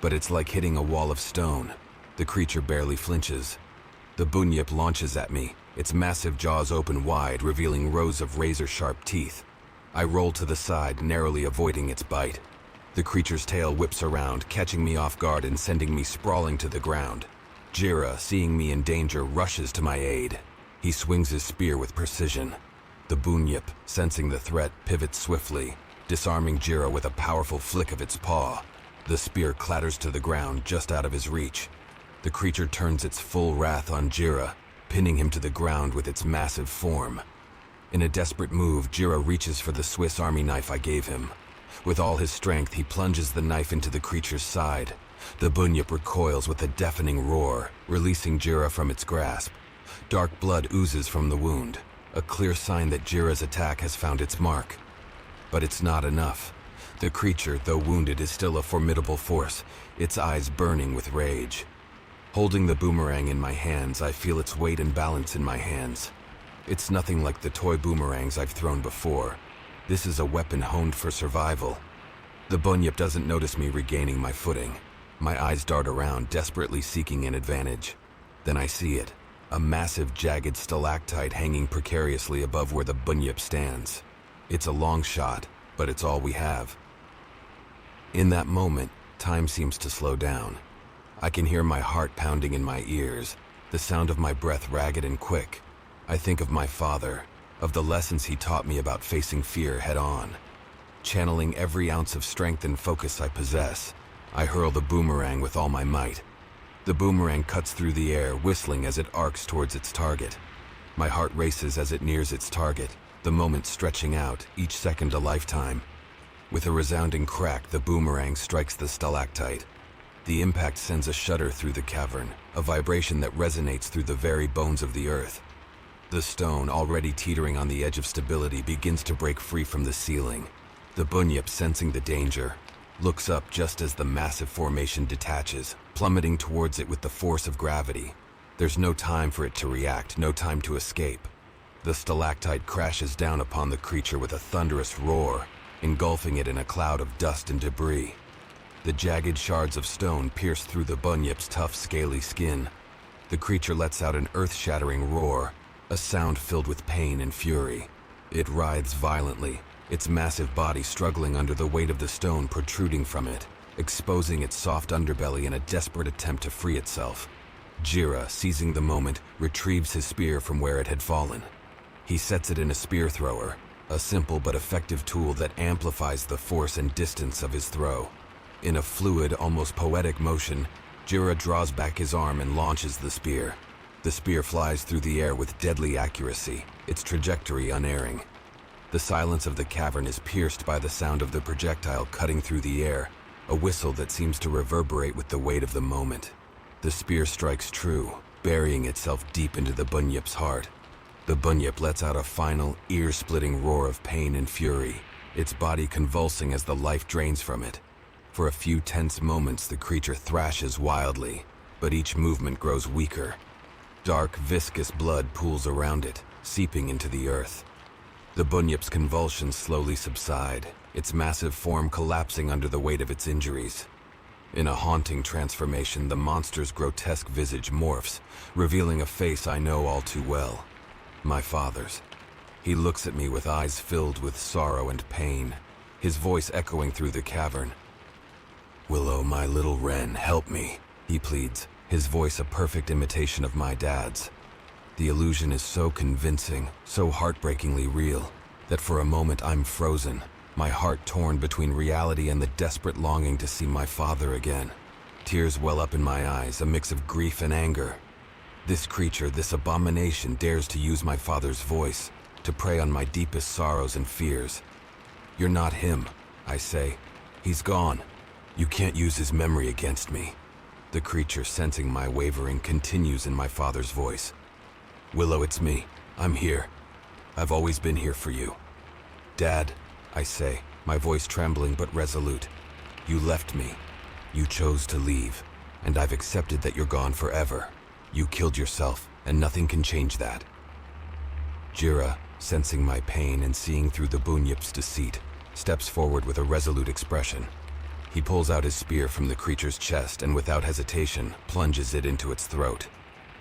But it's like hitting a wall of stone. The creature barely flinches. The Bunyip launches at me, its massive jaws open wide, revealing rows of razor-sharp teeth. I roll to the side, narrowly avoiding its bite. The creature's tail whips around, catching me off guard and sending me sprawling to the ground. Jira, seeing me in danger, rushes to my aid. He swings his spear with precision. The Bunyip, sensing the threat, pivots swiftly, disarming Jira with a powerful flick of its paw. The spear clatters to the ground just out of his reach. The creature turns its full wrath on Jira, pinning him to the ground with its massive form. In a desperate move, Jira reaches for the Swiss Army knife I gave him. With all his strength, he plunges the knife into the creature's side. The Bunyip recoils with a deafening roar, releasing Jira from its grasp. Dark blood oozes from the wound, a clear sign that Jira's attack has found its mark. But it's not enough. The creature, though wounded, is still a formidable force, its eyes burning with rage. Holding the boomerang in my hands, I feel its weight and balance in my hands. It's nothing like the toy boomerangs I've thrown before. This is a weapon honed for survival. The Bunyip doesn't notice me regaining my footing. My eyes dart around, desperately seeking an advantage. Then I see it, a massive jagged stalactite hanging precariously above where the bunyip stands. It's a long shot, but it's all we have. In that moment, time seems to slow down. I can hear my heart pounding in my ears, the sound of my breath ragged and quick. I think of my father, of the lessons he taught me about facing fear head on. Channeling every ounce of strength and focus I possess, I hurl the boomerang with all my might. The boomerang cuts through the air, whistling as it arcs towards its target. My heart races as it nears its target, the moment stretching out, each second a lifetime. With a resounding crack, the boomerang strikes the stalactite. The impact sends a shudder through the cavern, a vibration that resonates through the very bones of the earth. The stone, already teetering on the edge of stability, begins to break free from the ceiling. The bunyip, sensing the danger, looks up just as the massive formation detaches, plummeting towards it with the force of gravity. There's no time for it to react, no time to escape. The stalactite crashes down upon the creature with a thunderous roar, engulfing it in a cloud of dust and debris. The jagged shards of stone pierce through the bunyip's tough, scaly skin. The creature lets out an earth-shattering roar, a sound filled with pain and fury. It writhes violently, its massive body struggling under the weight of the stone protruding from it, exposing its soft underbelly in a desperate attempt to free itself. Jira, seizing the moment, retrieves his spear from where it had fallen. He sets it in a spear thrower, a simple but effective tool that amplifies the force and distance of his throw. In a fluid, almost poetic motion, Jira draws back his arm and launches the spear. The spear flies through the air with deadly accuracy, its trajectory unerring. The silence of the cavern is pierced by the sound of the projectile cutting through the air, a whistle that seems to reverberate with the weight of the moment. The spear strikes true, burying itself deep into the bunyip's heart. The bunyip lets out a final, ear-splitting roar of pain and fury, its body convulsing as the life drains from it. For a few tense moments, the creature thrashes wildly, but each movement grows weaker. Dark, viscous blood pools around it, seeping into the earth. The bunyip's convulsions slowly subside, its massive form collapsing under the weight of its injuries. In a haunting transformation, the monster's grotesque visage morphs, revealing a face I know all too well. My father's. He looks at me with eyes filled with sorrow and pain, his voice echoing through the cavern. "Willow, my little wren, help me," he pleads, his voice a perfect imitation of my dad's. The illusion is so convincing, so heartbreakingly real, that for a moment I'm frozen, my heart torn between reality and the desperate longing to see my father again. Tears well up in my eyes, a mix of grief and anger. This creature, this abomination, dares to use my father's voice, to prey on my deepest sorrows and fears. "You're not him," I say. "He's gone. You can't use his memory against me." The creature, sensing my wavering, continues in my father's voice. "Willow, it's me. I'm here. I've always been here for you." "Dad," I say, my voice trembling but resolute. "You left me. You chose to leave, and I've accepted that you're gone forever. You killed yourself, and nothing can change that." Jira, sensing my pain and seeing through the bunyip's deceit, steps forward with a resolute expression. He pulls out his spear from the creature's chest and without hesitation plunges it into its throat.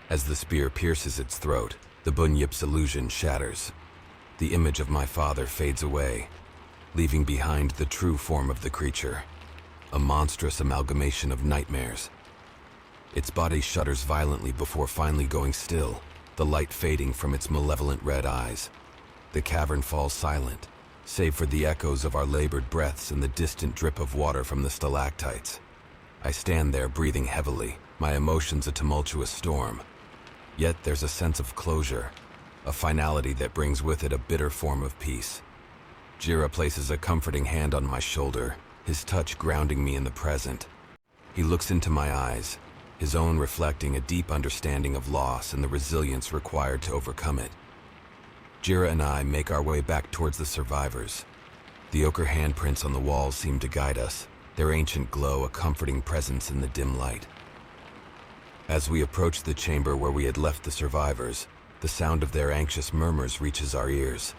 As the spear pierces its throat, the bunyip's illusion shatters. The image of my father fades away, leaving behind the true form of the creature, a monstrous amalgamation of nightmares. Its body shudders violently before finally going still, the light fading from its malevolent red eyes. The cavern falls silent, save for the echoes of our labored breaths and the distant drip of water from the stalactites. I stand there breathing heavily, my emotions a tumultuous storm. Yet there's a sense of closure, a finality that brings with it a bitter form of peace. Jira places a comforting hand on my shoulder, his touch grounding me in the present. He looks into my eyes, his own reflecting a deep understanding of loss and the resilience required to overcome it. Jira and I make our way back towards the survivors. The ochre handprints on the walls seem to guide us, their ancient glow a comforting presence in the dim light. As we approach the chamber where we had left the survivors, the sound of their anxious murmurs reaches our ears.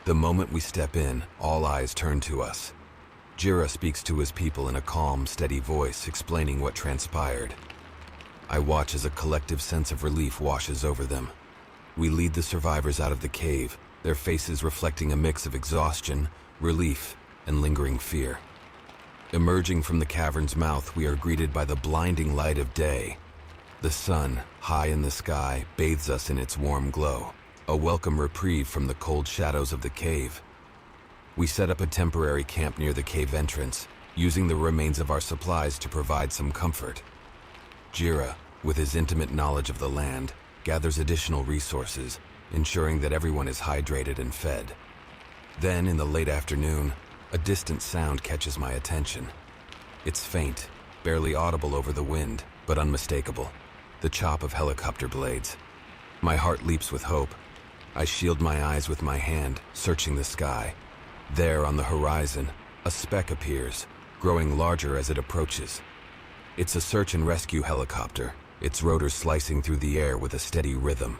The moment we step in, all eyes turn to us. Jira speaks to his people in a calm, steady voice, explaining what transpired. I watch as a collective sense of relief washes over them. We lead the survivors out of the cave, their faces reflecting a mix of exhaustion, relief, and lingering fear. Emerging from the cavern's mouth, we are greeted by the blinding light of day. The sun, high in the sky, bathes us in its warm glow, a welcome reprieve from the cold shadows of the cave. We set up a temporary camp near the cave entrance, using the remains of our supplies to provide some comfort. Jira, with his intimate knowledge of the land, gathers additional resources, ensuring that everyone is hydrated and fed. Then, in the late afternoon, a distant sound catches my attention. It's faint, barely audible over the wind, but unmistakable. The chop of helicopter blades. My heart leaps with hope. I shield my eyes with my hand, searching the sky. There, on the horizon, a speck appears, growing larger as it approaches. It's a search and rescue helicopter, its rotors slicing through the air with a steady rhythm.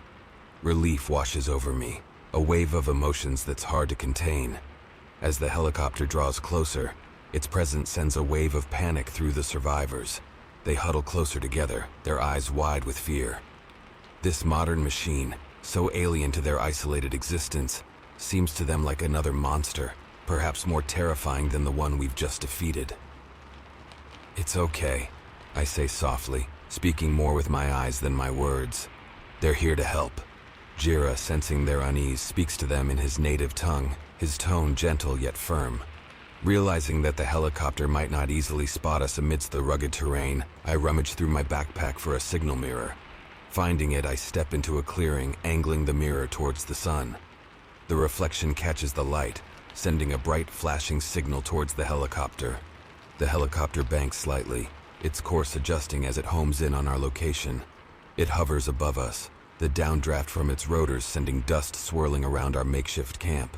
Relief washes over me, a wave of emotions that's hard to contain. As the helicopter draws closer, its presence sends a wave of panic through the survivors. They huddle closer together, their eyes wide with fear. This modern machine, so alien to their isolated existence, seems to them like another monster, perhaps more terrifying than the one we've just defeated. "It's okay," I say softly, speaking more with my eyes than my words. "They're here to help." Jira, sensing their unease, speaks to them in his native tongue, his tone gentle yet firm. Realizing that the helicopter might not easily spot us amidst the rugged terrain, I rummage through my backpack for a signal mirror. Finding it, I step into a clearing, angling the mirror towards the sun. The reflection catches the light, sending a bright flashing signal towards the helicopter. The helicopter banks slightly, its course adjusting as it homes in on our location. It hovers above us, the downdraft from its rotors sending dust swirling around our makeshift camp.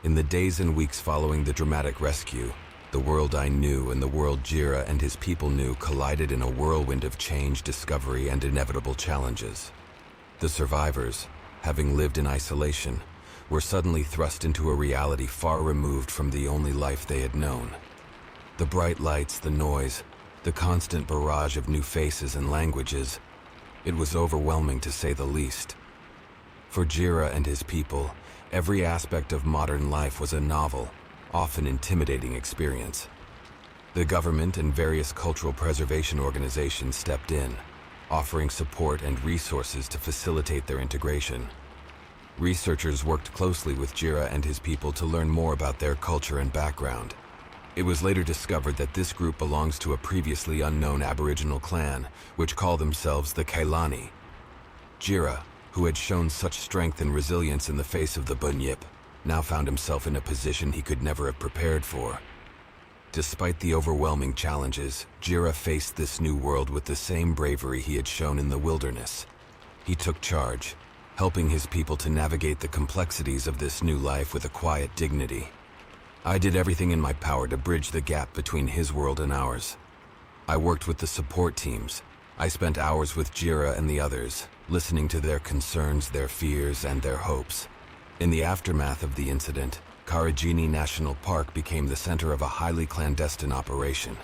In the days and weeks following the dramatic rescue, the world I knew and the world Jira and his people knew collided in a whirlwind of change, discovery, and inevitable challenges. The survivors, having lived in isolation, were suddenly thrust into a reality far removed from the only life they had known. The bright lights, the noise, the constant barrage of new faces and languages, it was overwhelming to say the least. For Jira and his people, every aspect of modern life was a novel, often intimidating experience. The government and various cultural preservation organizations stepped in, offering support and resources to facilitate their integration. Researchers worked closely with Jira and his people to learn more about their culture and background. It was later discovered that this group belongs to a previously unknown Aboriginal clan, which call themselves the Kailani. Jira, who had shown such strength and resilience in the face of the Bunyip, now found himself in a position he could never have prepared for. Despite the overwhelming challenges, Jira faced this new world with the same bravery he had shown in the wilderness. He took charge, helping his people to navigate the complexities of this new life with a quiet dignity. I did everything in my power to bridge the gap between his world and ours. I worked with the support teams. I spent hours with Jira and the others, listening to their concerns, their fears, and their hopes. In the aftermath of the incident, Karijini National Park became the center of a highly clandestine operation.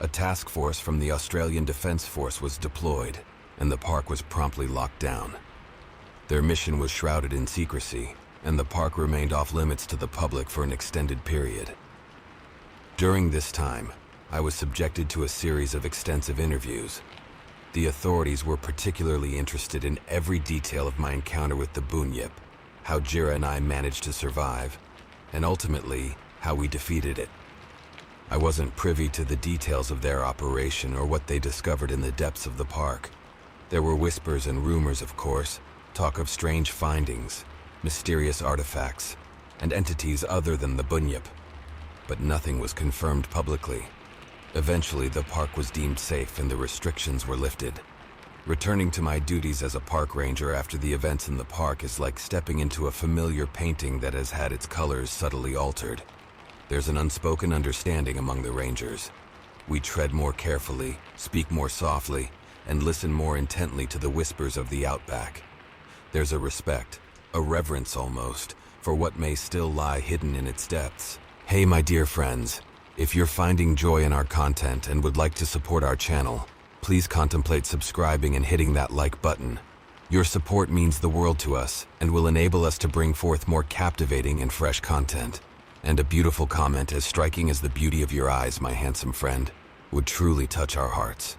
A task force from the Australian Defence Force was deployed, and the park was promptly locked down. Their mission was shrouded in secrecy, and the park remained off-limits to the public for an extended period. During this time, I was subjected to a series of extensive interviews. The authorities were particularly interested in every detail of my encounter with the Bunyip, how Jira and I managed to survive, and ultimately, how we defeated it. I wasn't privy to the details of their operation or what they discovered in the depths of the park. There were whispers and rumors, of course, talk of strange findings, mysterious artifacts, and entities other than the Bunyip. But nothing was confirmed publicly. Eventually, the park was deemed safe and the restrictions were lifted. Returning to my duties as a park ranger after the events in the park is like stepping into a familiar painting that has had its colors subtly altered. There's an unspoken understanding among the rangers. We tread more carefully, speak more softly, and listen more intently to the whispers of the outback. There's a respect, a reverence almost, for what may still lie hidden in its depths. Hey my dear friends, if you're finding joy in our content and would like to support our channel, please contemplate subscribing and hitting that like button. Your support means the world to us and will enable us to bring forth more captivating and fresh content. And a beautiful comment as striking as the beauty of your eyes, my handsome friend, would truly touch our hearts.